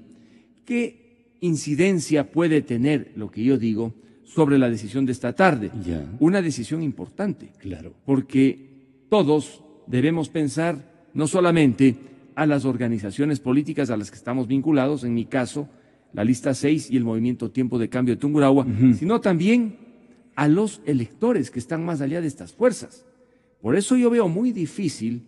¿Qué incidencia puede tener lo que yo digo sobre la decisión de esta tarde? Una decisión importante, porque todos debemos pensar no solamente a las organizaciones políticas a las que estamos vinculados, en mi caso, la lista 6 y el movimiento Tiempo de Cambio de Tungurahua, sino también a los electores que están más allá de estas fuerzas. Por eso yo veo muy difícil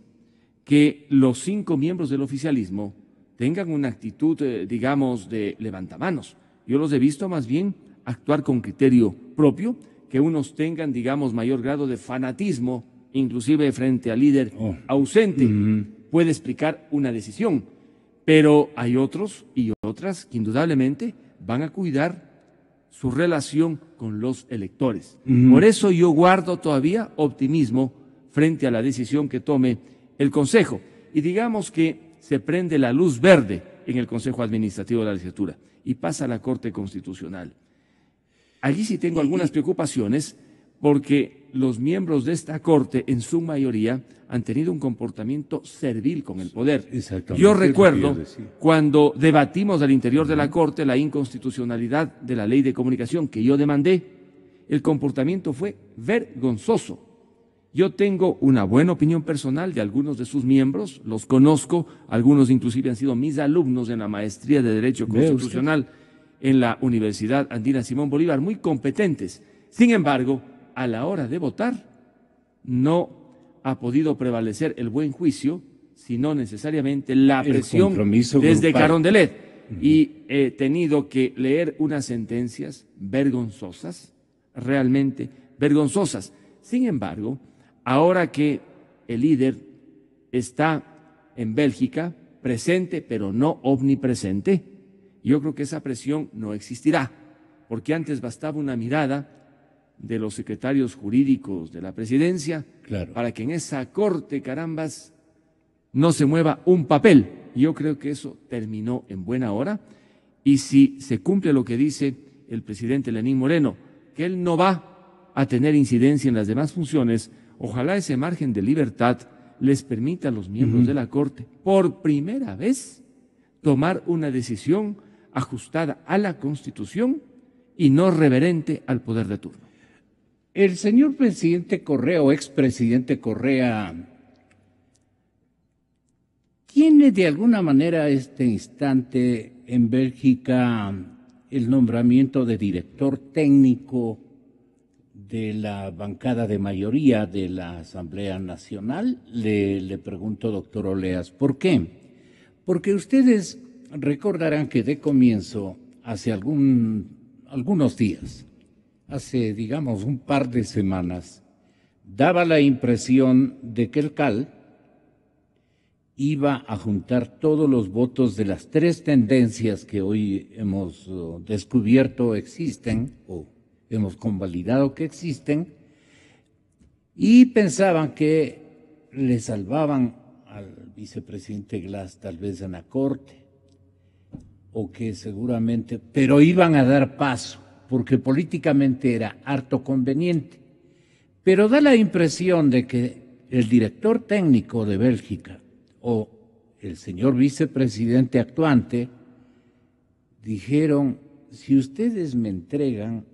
que los 5 miembros del oficialismo tengan una actitud, digamos, de levantamanos. Yo los he visto más bien actuar con criterio propio, que unos tengan, digamos, mayor grado de fanatismo, inclusive frente al líder ausente, puede explicar una decisión. Pero hay otros y otras que indudablemente van a cuidar su relación con los electores. Por eso yo guardo todavía optimismo frente a la decisión que tome el Consejo. Y digamos que se prende la luz verde en el Consejo Administrativo de la Legislatura y pasa a la Corte Constitucional. Allí sí tengo algunas preocupaciones porque los miembros de esta Corte, en su mayoría, han tenido un comportamiento servil con el poder. Yo recuerdo cuando debatimos al interior de la Corte la inconstitucionalidad de la Ley de Comunicación que yo demandé, el comportamiento fue vergonzoso. Yo tengo una buena opinión personal de algunos de sus miembros, los conozco, algunos inclusive han sido mis alumnos en la maestría de Derecho Constitucional en la Universidad Andina Simón Bolívar, muy competentes. Sin embargo, a la hora de votar, no ha podido prevalecer el buen juicio, sino necesariamente la presión desde Carondelet. Y he tenido que leer unas sentencias vergonzosas, realmente vergonzosas. Sin embargo, ahora que el líder está en Bélgica, presente pero no omnipresente, yo creo que esa presión no existirá, porque antes bastaba una mirada de los secretarios jurídicos de la presidencia para que en esa corte, carambas, no se mueva un papel. Yo creo que eso terminó en buena hora, y si se cumple lo que dice el presidente Lenín Moreno, que él no va a tener incidencia en las demás funciones, ojalá ese margen de libertad les permita a los miembros de la Corte, por primera vez, tomar una decisión ajustada a la Constitución y no reverente al poder de turno. El señor presidente Correa o expresidente Correa tiene de alguna manera a este instante en Bélgica el nombramiento de director técnico de la bancada de mayoría de la Asamblea Nacional. Le pregunto, doctor Oleas, ¿por qué? Porque ustedes recordarán que de comienzo, hace algunos días, hace digamos un par de semanas, daba la impresión de que el CAL iba a juntar todos los votos de las tres tendencias que hoy hemos descubierto existen, o hemos convalidado que existen, y pensaban que le salvaban al vicepresidente Glass tal vez en la Corte, o que seguramente, pero iban a dar paso, porque políticamente era harto conveniente. Pero da la impresión de que el director técnico de Bélgica o el señor vicepresidente actuante dijeron, si ustedes me entregan,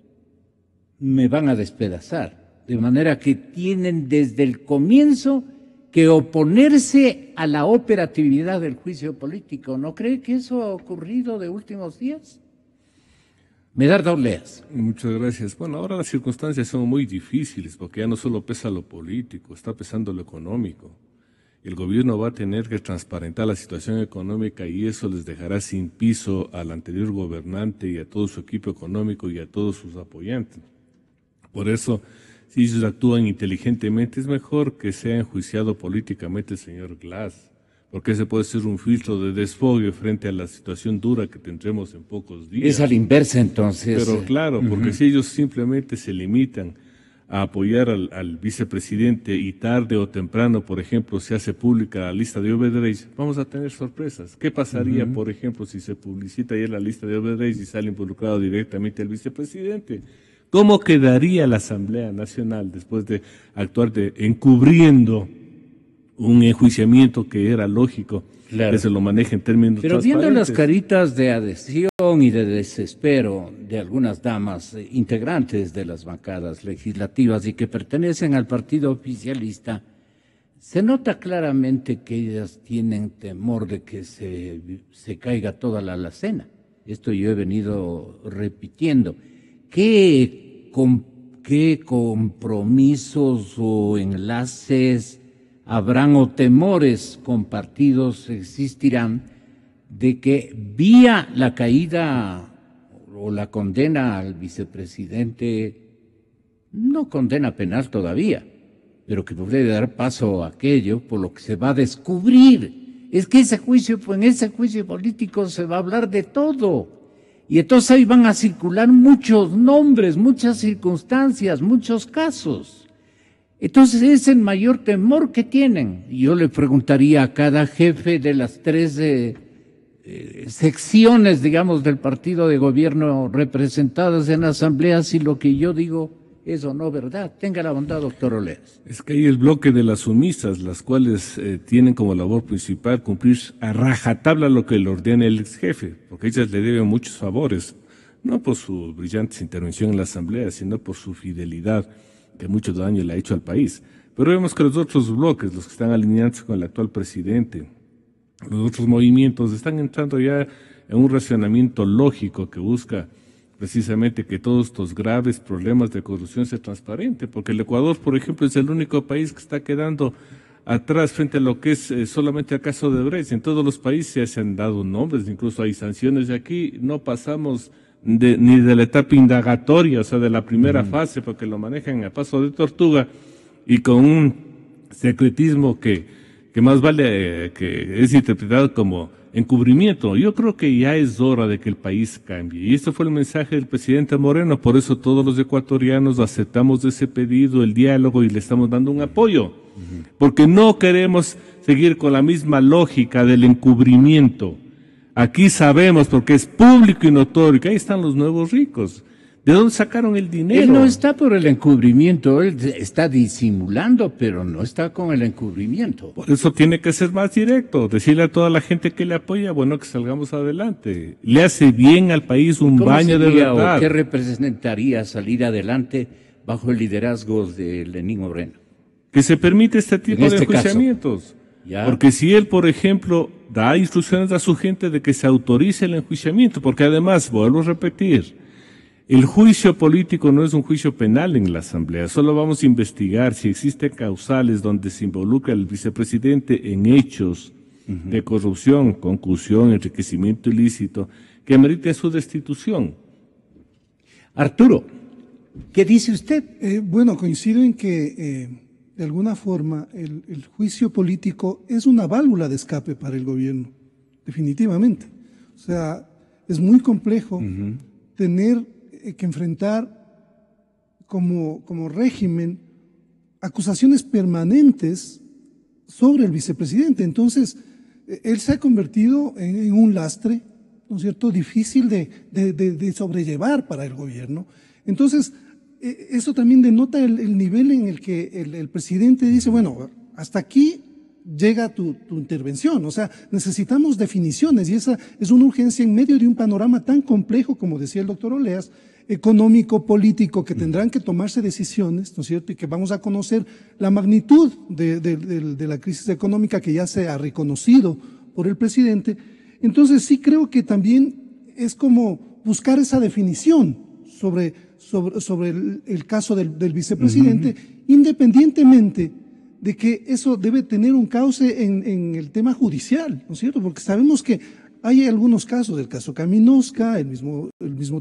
me van a despedazar. De manera que tienen desde el comienzo que oponerse a la operatividad del juicio político. ¿No cree que eso ha ocurrido de últimos días? Medardo Oleas. Muchas gracias. Bueno, ahora las circunstancias son muy difíciles porque ya no solo pesa lo político, está pesando lo económico. El gobierno va a tener que transparentar la situación económica y eso les dejará sin piso al anterior gobernante y a todo su equipo económico y a todos sus apoyantes. Por eso, si ellos actúan inteligentemente, es mejor que sea enjuiciado políticamente el señor Glass, porque ese puede ser un filtro de desfogue frente a la situación dura que tendremos en pocos días. Es a la inversa entonces. Pero claro, porque si ellos simplemente se limitan a apoyar al vicepresidente y tarde o temprano, por ejemplo, se hace pública la lista de Obedrecht, vamos a tener sorpresas. ¿Qué pasaría, por ejemplo, si se publicita ayer la lista de Obedrecht y sale involucrado directamente el vicepresidente? ¿Cómo quedaría la Asamblea Nacional después de actuar encubriendo un enjuiciamiento que era lógico que se lo maneje en términos Pero transparentes? viendo las caritas de adhesión y de desespero de algunas damas integrantes de las bancadas legislativas y que pertenecen al partido oficialista, se nota claramente que ellas tienen temor de que se caiga toda la alacena. Esto yo he venido repitiendo. ¿Qué compromisos o enlaces habrán o temores compartidos existirán de que vía la caída o la condena al vicepresidente, no condena penal todavía, pero que puede dar paso a aquello por lo que se va a descubrir? Es que en ese juicio político se va a hablar de todo. Y entonces ahí van a circular muchos nombres, muchas circunstancias, muchos casos. Entonces es el mayor temor que tienen. Y yo le preguntaría a cada jefe de las tres secciones, digamos, del partido de gobierno representadas en la Asamblea si lo que yo digo es o no verdad. Tenga la bondad, doctor Oleas. Es que hay el bloque de las sumisas, las cuales tienen como labor principal cumplir a rajatabla lo que le ordena el ex jefe, porque ellas le deben muchos favores, no por su brillante intervención en la Asamblea, sino por su fidelidad, que mucho daño le ha hecho al país. Pero vemos que los otros bloques, los que están alineados con el actual presidente, los otros movimientos, están entrando ya en un racionamiento lógico que busca precisamente que todos estos graves problemas de corrupción sean transparentes, porque el Ecuador, por ejemplo, es el único país que está quedando atrás frente a lo que es solamente el caso de Brecht. En todos los países ya se han dado nombres, incluso hay sanciones de aquí, no pasamos ni de la etapa indagatoria, o sea, de la primera fase, porque lo manejan a paso de tortuga y con un secretismo que más vale que es interpretado como encubrimiento. Yo creo que ya es hora de que el país cambie. Y este fue el mensaje del presidente Moreno. Por eso todos los ecuatorianos aceptamos ese pedido, el diálogo, y le estamos dando un apoyo. Porque no queremos seguir con la misma lógica del encubrimiento. Aquí sabemos, porque es público y notorio, que ahí están los nuevos ricos. ¿De dónde sacaron el dinero? Él no está por el encubrimiento, él está disimulando, pero no está con el encubrimiento. Por eso tiene que ser más directo, decirle a toda la gente que le apoya, bueno, que salgamos adelante. Le hace bien al país un baño de verdad. ¿Qué representaría salir adelante bajo el liderazgo de Lenín Moreno? Que se permite este tipo de enjuiciamientos. Porque si él, por ejemplo, da instrucciones a su gente de que se autorice el enjuiciamiento, porque además, vuelvo a repetir, El juicio político no es un juicio penal en la Asamblea, solo vamos a investigar si existen causales donde se involucra el vicepresidente en hechos de corrupción, concusión, enriquecimiento ilícito, que meriten su destitución. Arturo, ¿qué dice usted? Bueno, coincido en que de alguna forma el juicio político es una válvula de escape para el gobierno, definitivamente. O sea, es muy complejo tener que enfrentar como régimen acusaciones permanentes sobre el vicepresidente. Entonces, él se ha convertido en un lastre, ¿no es cierto?, difícil de sobrellevar para el gobierno. Entonces, eso también denota el nivel en el que el presidente dice, bueno, hasta aquí llega tu intervención. O sea, necesitamos definiciones, y esa es una urgencia en medio de un panorama tan complejo, como decía el doctor Oleas, económico, político, que tendrán que tomarse decisiones, ¿no es cierto?, y que vamos a conocer la magnitud de la crisis económica que ya se ha reconocido por el presidente. Entonces sí creo que también es como buscar esa definición sobre el caso del vicepresidente, independientemente de que eso debe tener un cauce en el tema judicial, ¿no es cierto?, porque sabemos que hay algunos casos, el caso Kaminowska, el mismo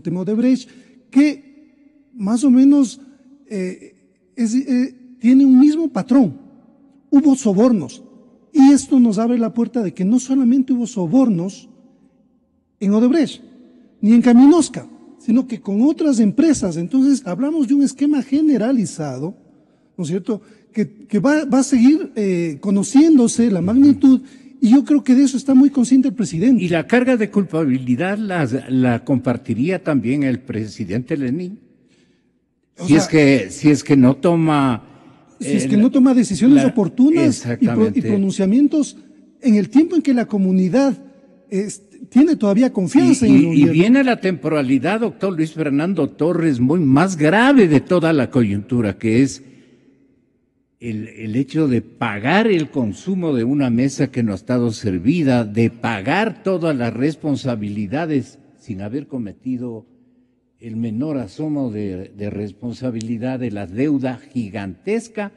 tema de Brecht, que más o menos tiene un mismo patrón. Hubo sobornos, y esto nos abre la puerta de que no solamente hubo sobornos en Odebrecht, ni en Kaminowska, sino que con otras empresas. Entonces hablamos de un esquema generalizado, ¿no es cierto?, que va a seguir conociéndose la magnitud, y yo creo que de eso está muy consciente el presidente. ¿Y la carga de culpabilidad la compartiría también el presidente Lenin? Si es que no toma... Si es que no toma decisiones oportunas y pronunciamientos en el tiempo en que la comunidad tiene todavía confianza en el gobierno. Y viene la temporalidad, doctor Luis Fernando Torres, muy más grave de toda la coyuntura, que es el hecho de pagar el consumo de una mesa que no ha estado servida, de pagar todas las responsabilidades sin haber cometido el menor asomo de responsabilidad de la deuda gigantesca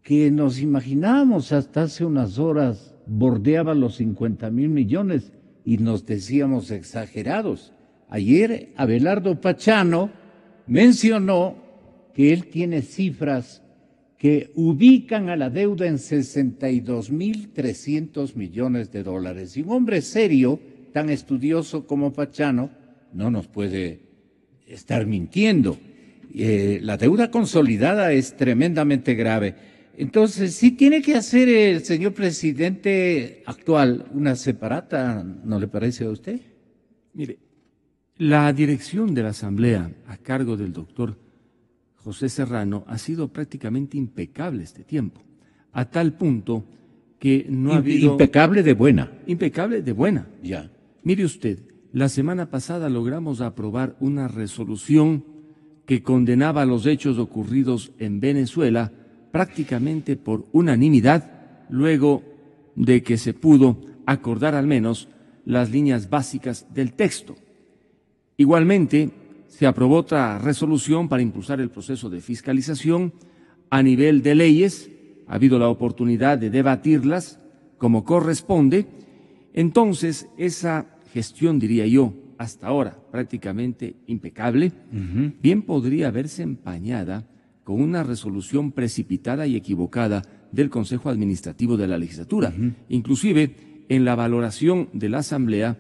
que nos imaginábamos hasta hace unas horas bordeaba los 50,000 millones y nos decíamos exagerados. Ayer Abelardo Pachano mencionó que él tiene cifras que ubican a la deuda en 62,300 millones de dólares. Y un hombre serio, tan estudioso como Pachano, no nos puede estar mintiendo. La deuda consolidada es tremendamente grave. Entonces, sí tiene que hacer el señor presidente actual una separata, ¿no le parece a usted? Mire, la dirección de la Asamblea a cargo del doctor José Serrano ha sido prácticamente impecable este tiempo, a tal punto que no ha habido... Impecable de buena. Impecable de buena. Ya. Mire usted, la semana pasada logramos aprobar una resolución que condenaba los hechos ocurridos en Venezuela prácticamente por unanimidad, luego de que se pudo acordar al menos las líneas básicas del texto. Igualmente, se aprobó otra resolución para impulsar el proceso de fiscalización a nivel de leyes. Ha habido la oportunidad de debatirlas como corresponde. Entonces, esa gestión, diría yo, hasta ahora prácticamente impecable, bien podría verse empañada con una resolución precipitada y equivocada del Consejo Administrativo de la Legislatura. Inclusive, en la valoración de la Asamblea,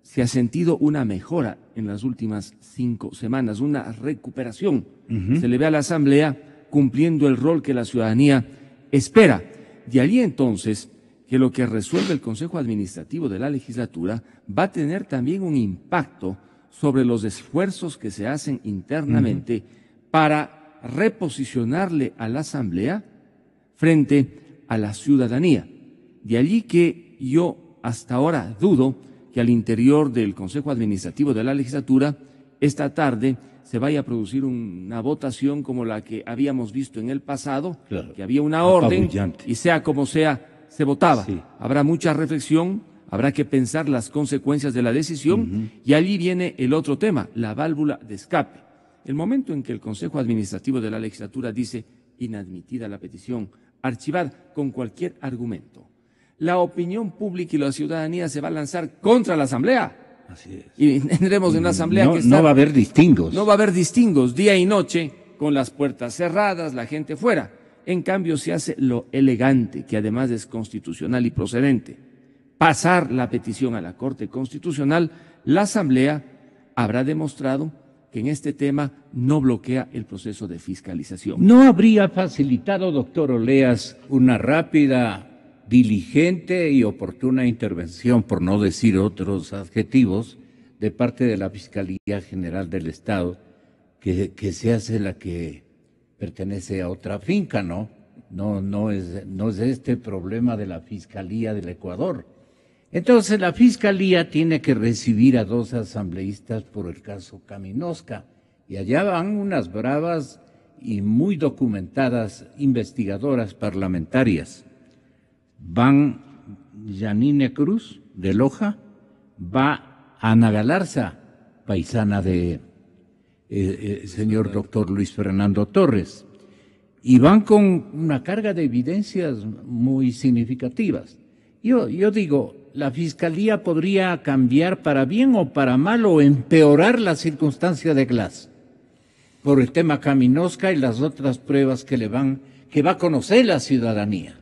se ha sentido una mejora en las últimas 5 semanas, una recuperación. Se le ve a la Asamblea cumpliendo el rol que la ciudadanía espera. De allí entonces que lo que resuelve el Consejo Administrativo de la Legislatura va a tener también un impacto sobre los esfuerzos que se hacen internamente para reposicionarle a la Asamblea frente a la ciudadanía. De allí que yo hasta ahora dudo que al interior del Consejo Administrativo de la Legislatura esta tarde se vaya a producir una votación como la que habíamos visto en el pasado, que había una orden y sea como sea, se votaba. Sí. Habrá mucha reflexión, Habrá que pensar las consecuencias de la decisión y allí viene el otro tema, la válvula de escape. El momento en que el Consejo Administrativo de la Legislatura dice inadmitida la petición, archivar con cualquier argumento, la opinión pública y la ciudadanía se va a lanzar contra la Asamblea. Así es. Y tendremos una Asamblea que no va a haber distingos. No va a haber distingos día y noche con las puertas cerradas, la gente fuera. En cambio se hace lo elegante, que además es constitucional y procedente. Pasar la petición a la Corte Constitucional, la Asamblea habrá demostrado que en este tema no bloquea el proceso de fiscalización. ¿No habría facilitado, doctor Oleas, una rápida, diligente y oportuna intervención, por no decir otros adjetivos, de parte de la Fiscalía General del Estado, que se hace la que pertenece a otra finca, ¿no? No es este problema de la Fiscalía del Ecuador. Entonces la Fiscalía tiene que recibir a 2 asambleístas por el caso Caminosca, y allá van unas bravas y muy documentadas investigadoras parlamentarias. Van Yanine Cruz, de Loja, va Ana Galarza, paisana de señor doctor Luis Fernando Torres, y van con una carga de evidencias muy significativas. Yo digo, la Fiscalía podría cambiar para bien o para mal o empeorar la circunstancia de Glass por el tema Caminosca y las otras pruebas que va a conocer la ciudadanía.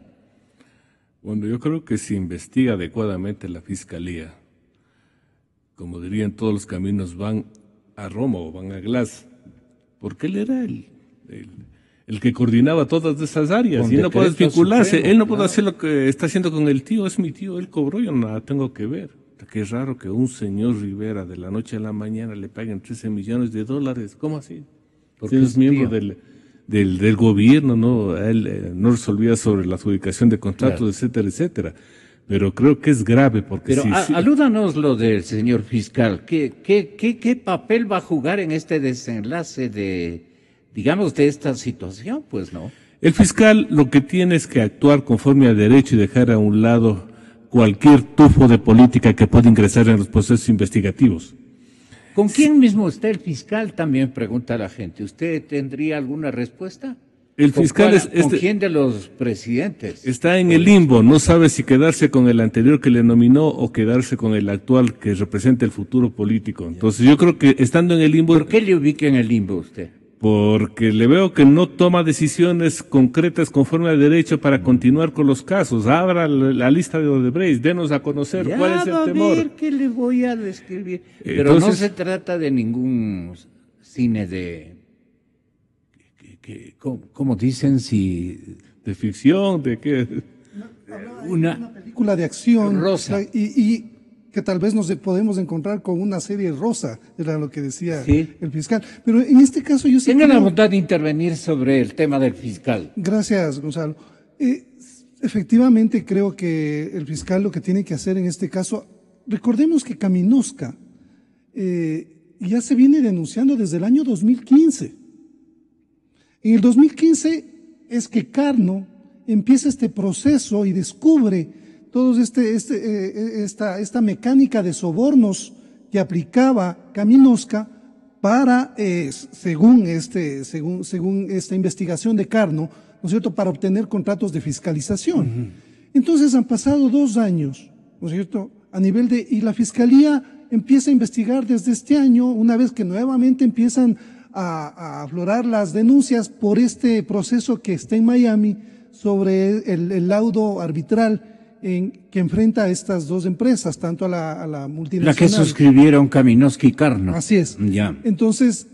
Bueno, yo creo que si investiga adecuadamente la Fiscalía, como dirían, todos los caminos van a Roma o van a Glass, porque él era el que coordinaba todas esas áreas, y él no puede vincularse, supremo, él no puede hacer lo que está haciendo con el tío, es mi tío, él cobró, yo nada tengo que ver. Qué raro que un señor Rivera de la noche a la mañana le paguen $13 millones, ¿cómo así? Porque es miembro del gobierno, ¿no? Él no resolvía sobre la adjudicación de contratos, claro, etcétera, etcétera. Pero creo que es grave porque pero alúdanos lo del señor fiscal. ¿Qué papel va a jugar en este desenlace de esta situación? Pues no. El fiscal lo que tiene es que actuar conforme a derecho y dejar a un lado cualquier tufo de política que pueda ingresar en los procesos investigativos. ¿Con quién mismo está el fiscal? También pregunta la gente. ¿Usted tendría alguna respuesta? El fiscal ¿Con quién de los presidentes? Está en el limbo, no sabe si quedarse con el anterior que le nominó o quedarse con el actual que representa el futuro político. Entonces yo creo que estando en el limbo... ¿Por qué le ubica en el limbo usted? Porque le veo que no toma decisiones concretas conforme al derecho para continuar con los casos. Abra la lista de Odebrecht, denos a conocer cuál es el temor. A ver qué le voy a describir. Pero entonces, no se trata de ningún cine de... ¿Cómo dicen? Si de ficción, de qué... Una película de acción rosa. Y que tal vez nos podemos encontrar con una serie rosa, era lo que decía el fiscal. Pero en este caso yo sí Tengan la voluntad de intervenir sobre el tema del fiscal. Gracias, Gonzalo. Efectivamente creo que el fiscal lo que tiene que hacer en este caso, recordemos que Caminosca ya se viene denunciando desde el año 2015. En el 2015 es que Carno empieza este proceso y descubre toda esta mecánica de sobornos que aplicaba Caminosca para, según esta investigación de Carno, ¿no es cierto?, para obtener contratos de fiscalización. Entonces han pasado 2 años, ¿no es cierto?, y la Fiscalía empieza a investigar desde este año, una vez que nuevamente empiezan a aflorar las denuncias por este proceso que está en Miami sobre el laudo arbitral que enfrenta a estas 2 empresas, tanto a la multinacional. La que suscribieron Caminosca y Carno. Así es. Ya. Entonces,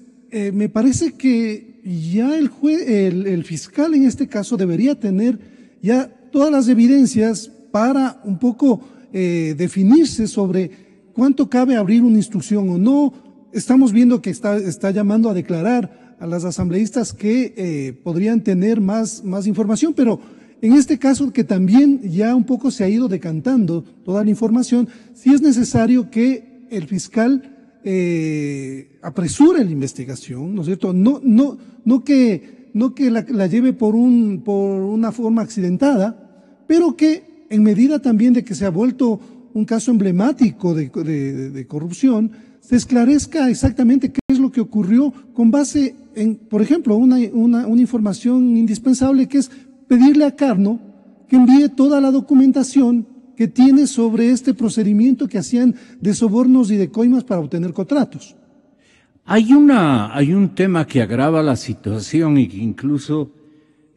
me parece que ya el fiscal en este caso debería tener ya todas las evidencias para un poco definirse sobre cuánto cabe abrir una instrucción o no. Estamos viendo que está llamando a declarar a las asambleístas que podrían tener más información, pero en este caso que también ya un poco se ha ido decantando toda la información, sí es necesario que el fiscal apresure la investigación, ¿no es cierto? No que la lleve por una forma accidentada, pero que en medida también de que se ha vuelto un caso emblemático de corrupción, se esclarezca exactamente qué es lo que ocurrió con base en, por ejemplo, una información indispensable, que es pedirle a Carnot que envíe toda la documentación que tiene sobre este procedimiento que hacían de sobornos y de coimas para obtener contratos. Hay un tema que agrava la situación y que incluso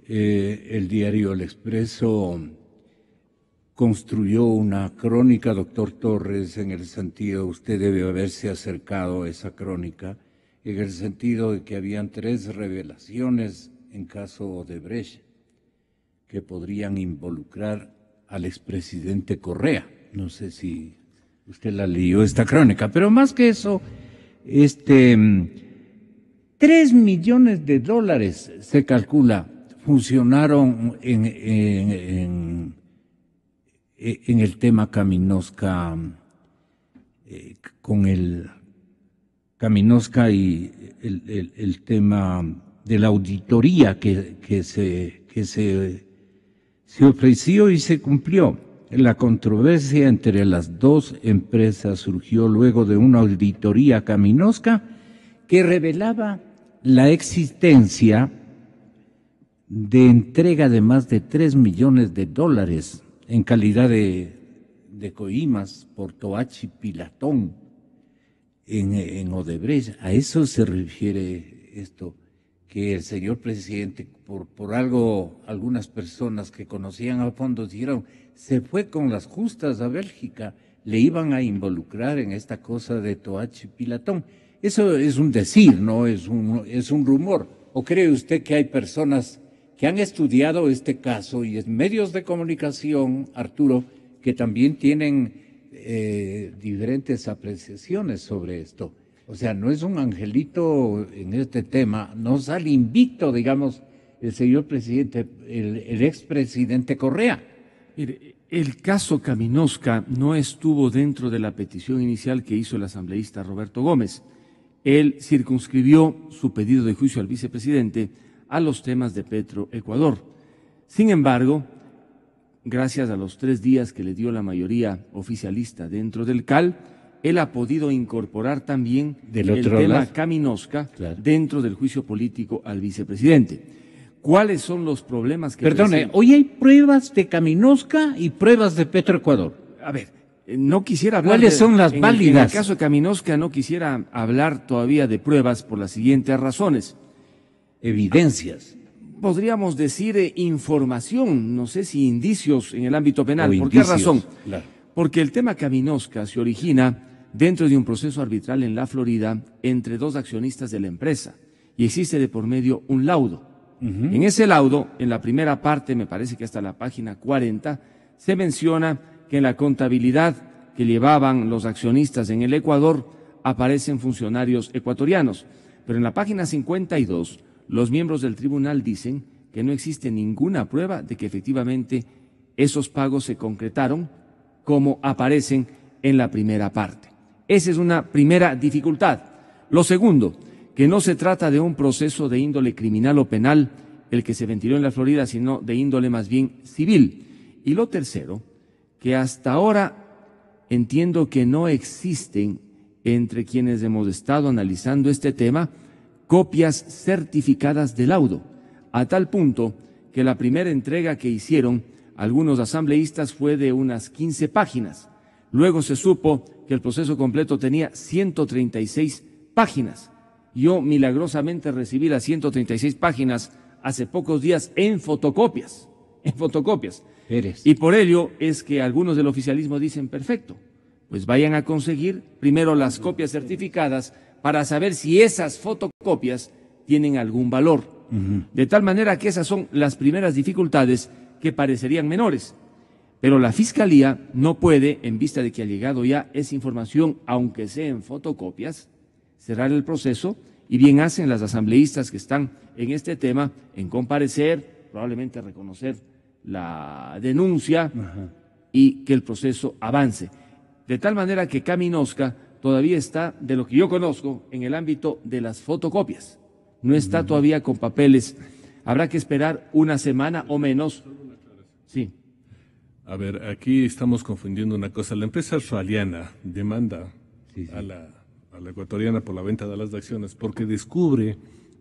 el diario El Expreso construyó una crónica, doctor Torres, en el sentido, usted debe haberse acercado a esa crónica, en el sentido de que habían 3 revelaciones en caso Odebrecht que podrían involucrar al expresidente Correa. No sé si usted la leyó esta crónica, pero más que eso, $3 millones se calcula funcionaron en el tema Kaminowska, con el Kaminowska y el tema de la auditoría que se ofreció y se cumplió. La controversia entre las 2 empresas surgió luego de una auditoría Kaminowska que revelaba la existencia de entrega de más de $3 millones en calidad de coimas por Toachi Pilatón en Odebrecht. A eso se refiere esto, que el señor presidente, por algo, algunas personas que conocían a fondo dijeron, se fue con las justas a Bélgica, le iban a involucrar en esta cosa de Toachi Pilatón. Eso es un decir, no es un rumor. ¿O cree usted que hay personas que han estudiado este caso y en medios de comunicación, Arturo, que también tienen diferentes apreciaciones sobre esto? O sea, no es un angelito en este tema, no sale invicto, digamos, el señor presidente, el expresidente Correa. Mire, el caso Kaminowska no estuvo dentro de la petición inicial que hizo el asambleísta Roberto Gómez. Él circunscribió su pedido de juicio al vicepresidente a los temas de Petroecuador. Sin embargo, gracias a los 3 días que le dio la mayoría oficialista dentro del CAL, él ha podido incorporar también el tema Kaminowska dentro del juicio político al vicepresidente. ¿Cuáles son los problemas que... Perdone, hoy hay pruebas de Kaminowska y pruebas de Petroecuador. A ver, no quisiera hablar... ¿Cuáles son las válidas? En el caso de Kaminowska no quisiera hablar todavía de pruebas por las siguientes razones. Evidencias. Podríamos decir información, no sé si indicios en el ámbito penal. ¿Por qué razón? Claro. Porque el tema Kaminowska se origina dentro de un proceso arbitral en la Florida entre 2 accionistas de la empresa y existe de por medio un laudo. En ese laudo, en la primera parte, me parece que hasta la página 40, se menciona que en la contabilidad que llevaban los accionistas en el Ecuador aparecen funcionarios ecuatorianos, pero en la página 52 los miembros del tribunal dicen que no existe ninguna prueba de que efectivamente esos pagos se concretaron como aparecen en la primera parte. Esa es una primera dificultad. Lo segundo, que no se trata de un proceso de índole criminal o penal el que se ventiló en la Florida, sino de índole más bien civil. Y lo tercero, que hasta ahora entiendo que no existen entre quienes hemos estado analizando este tema copias certificadas del laudo, a tal punto que la primera entrega que hicieron algunos asambleístas fue de unas 15 páginas. Luego se supo que el proceso completo tenía 136 páginas. Yo milagrosamente recibí las 136 páginas hace pocos días en fotocopias. Y por ello es que algunos del oficialismo dicen, perfecto, pues vayan a conseguir primero las copias certificadas para saber si esas fotocopias tienen algún valor. De tal manera que esas son las primeras dificultades que parecerían menores. Pero la Fiscalía no puede, en vista de que ha llegado ya esa información, aunque sea en fotocopias, cerrar el proceso, y bien hacen las asambleístas que están en este tema en comparecer, probablemente reconocer la denuncia y que el proceso avance. De tal manera que Kaminowska todavía está, de lo que yo conozco, en el ámbito de las fotocopias. No está todavía con papeles. Habrá que esperar una semana o menos. Sí. A ver, aquí estamos confundiendo una cosa. La empresa australiana demanda a la ecuatoriana por la venta de las acciones porque descubre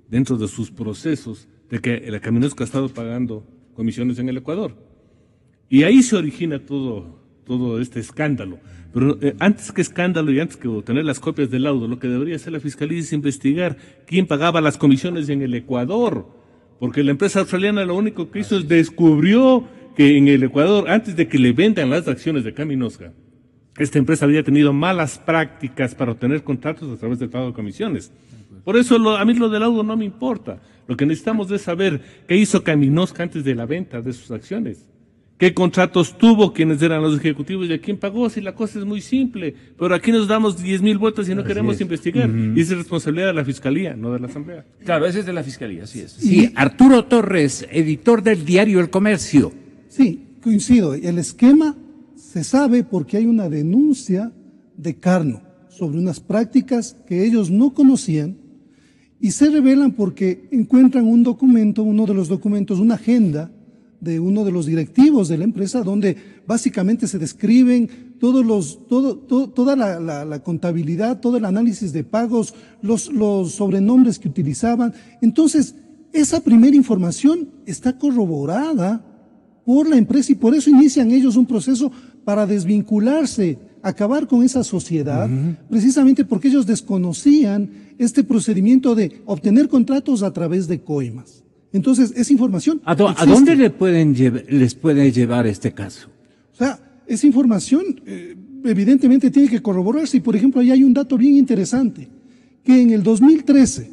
dentro de sus procesos de que la Caminosca ha estado pagando comisiones en el Ecuador. Y ahí se origina todo este escándalo. Pero antes que escándalo y antes que obtener las copias del laudo, lo que debería hacer la Fiscalía es investigar quién pagaba las comisiones en el Ecuador. Porque la empresa australiana lo único que hizo es descubrió que en el Ecuador, antes de que le vendan las acciones de Caminosca, esta empresa había tenido malas prácticas para obtener contratos a través del pago de comisiones. Por eso a mí lo del laudo no me importa. Lo que necesitamos es saber qué hizo Caminosca antes de la venta de sus acciones. ¿Qué contratos tuvo? ¿Quiénes eran los ejecutivos? ¿Y a quién pagó? Si la cosa es muy simple. Pero aquí nos damos 10.000 vueltas y no queremos investigar. Y esa es responsabilidad de la Fiscalía, no de la Asamblea. Claro, ese es de la Fiscalía, así es. Sí, Arturo Torres, editor del diario El Comercio. Sí, coincido. El esquema se sabe porque hay una denuncia de Carno sobre unas prácticas que ellos no conocían y se revelan porque encuentran un documento, uno de los documentos, una agenda de uno de los directivos de la empresa donde básicamente se describen toda la contabilidad, todo el análisis de pagos, los sobrenombres que utilizaban. Entonces, esa primera información está corroborada por la empresa y por eso inician ellos un proceso para desvincularse, acabar con esa sociedad, precisamente porque ellos desconocían este procedimiento de obtener contratos a través de coimas. Entonces, esa información ¿A dónde les puede llevar este caso? O sea, esa información evidentemente tiene que corroborarse y, por ejemplo, ahí hay un dato bien interesante, que en el 2013,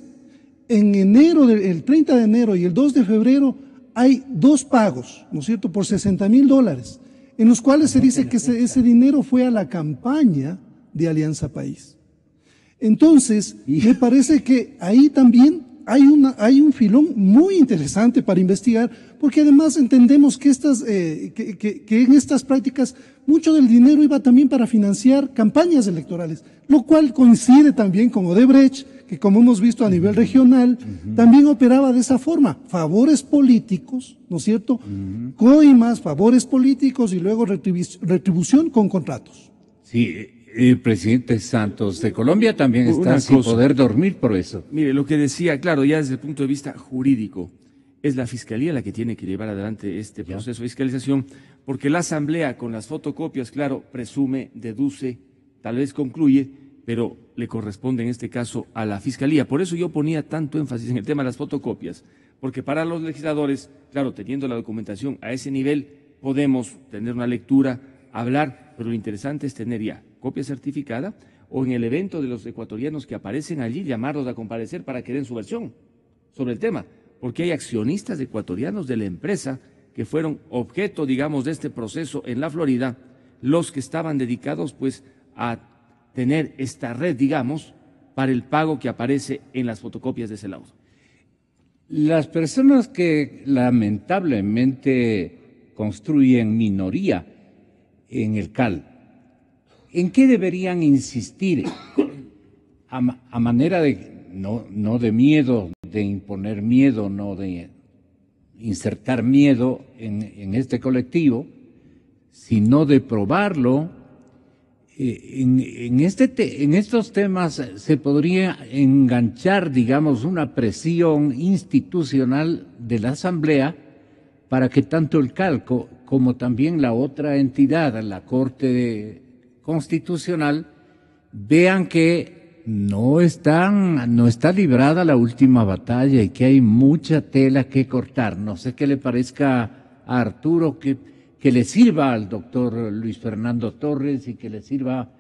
en enero, el 30 de enero y el 2 de febrero, hay 2 pagos, ¿no es cierto?, por $60,000, en los cuales se dice que ese dinero fue a la campaña de Alianza País. Entonces, me parece que ahí también hay un filón muy interesante para investigar, porque además entendemos que en estas prácticas mucho del dinero iba también para financiar campañas electorales, lo cual coincide también con Odebrecht, que como hemos visto a nivel regional, también operaba de esa forma, favores políticos, ¿no es cierto? Coimas, favores políticos y luego retribución con contratos. Sí, el presidente Santos de Colombia también está sin poder dormir por eso. Mire, lo que decía, claro, ya desde el punto de vista jurídico, es la Fiscalía la que tiene que llevar adelante este proceso de fiscalización, porque la Asamblea con las fotocopias, claro, presume, deduce, tal vez concluye, pero le corresponde en este caso a la Fiscalía. Por eso yo ponía tanto énfasis en el tema de las fotocopias, porque para los legisladores, claro, teniendo la documentación a ese nivel, podemos tener una lectura, hablar, pero lo interesante es tener ya copia certificada o en el evento de los ecuatorianos que aparecen allí, llamarlos a comparecer para que den su versión sobre el tema, porque hay accionistas ecuatorianos de la empresa que fueron objeto, digamos, de este proceso en la Florida, los que estaban dedicados pues a tener esta red, digamos, para el pago que aparece en las fotocopias de ese laudo. Las personas que lamentablemente construyen minoría en el CAL, ¿en qué deberían insistir? A manera de, no de miedo, de imponer miedo, no de insertar miedo en este colectivo, sino de probarlo. En estos temas se podría enganchar, digamos, una presión institucional de la Asamblea para que tanto el CAL como también la otra entidad, la Corte Constitucional, vean que no está librada la última batalla y que hay mucha tela que cortar. No sé qué le parezca a Arturo, que le sirva al doctor Luis Fernando Torres y que le sirva,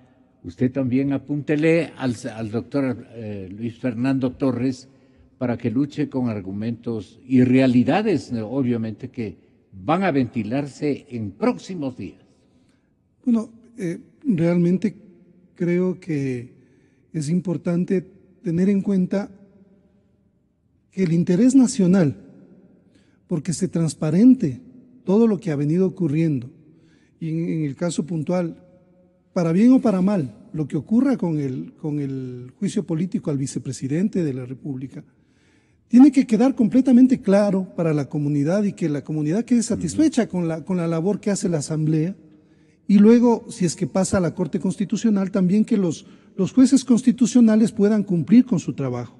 usted también apúntele al doctor Luis Fernando Torres para que luche con argumentos y realidades, obviamente, que van a ventilarse en próximos días. Bueno, realmente creo que es importante tener en cuenta que el interés nacional, porque se transparente todo lo que ha venido ocurriendo, y en el caso puntual, para bien o para mal, lo que ocurra con el juicio político al vicepresidente de la República, tiene que quedar completamente claro para la comunidad y que la comunidad quede satisfecha con la labor que hace la Asamblea. Y luego, si es que pasa a la Corte Constitucional, también que los jueces constitucionales puedan cumplir con su trabajo.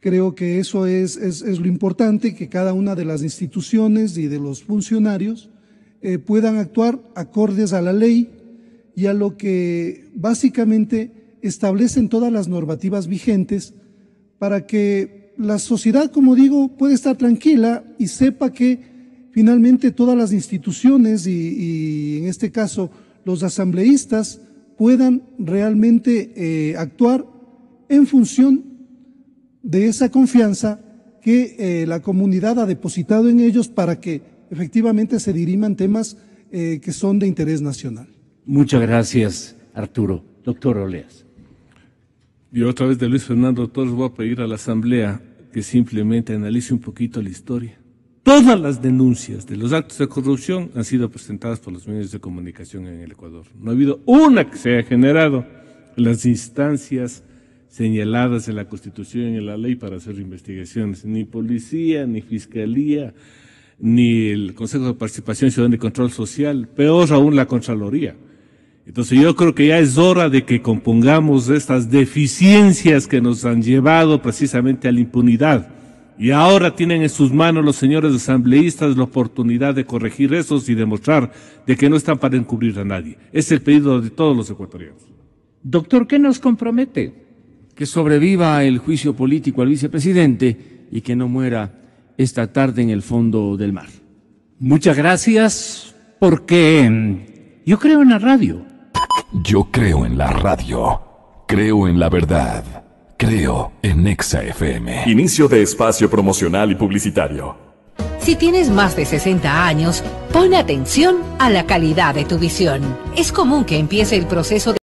Creo que eso es lo importante, que cada una de las instituciones y de los funcionarios puedan actuar acordes a la ley y a lo que básicamente establecen todas las normativas vigentes para que la sociedad, como digo, pueda estar tranquila y sepa que finalmente todas las instituciones y en este caso los asambleístas puedan realmente actuar en función de esa confianza que la comunidad ha depositado en ellos para que efectivamente se diriman temas que son de interés nacional. Muchas gracias, Arturo. Doctor Oleas. Yo otra vez de Luis Fernando Torres voy a pedir a la Asamblea que simplemente analice un poquito la historia. Todas las denuncias de los actos de corrupción han sido presentadas por los medios de comunicación en el Ecuador. No ha habido una que se haya generado en las instancias señaladas en la Constitución y en la ley para hacer investigaciones. Ni policía, ni fiscalía, ni el Consejo de Participación Ciudadana y Control Social, peor aún la Contraloría. Entonces yo creo que ya es hora de que compongamos estas deficiencias que nos han llevado precisamente a la impunidad. Y ahora tienen en sus manos los señores asambleístas la oportunidad de corregir eso y demostrar de que no están para encubrir a nadie. Es el pedido de todos los ecuatorianos. Doctor, ¿qué nos compromete? Que sobreviva el juicio político al vicepresidente y que no muera esta tarde en el fondo del mar. Muchas gracias, porque yo creo en la radio. Yo creo en la radio. Creo en la verdad. Creo en Exa FM. Inicio de espacio promocional y publicitario. Si tienes más de 60 años, pon atención a la calidad de tu visión. Es común que empiece el proceso de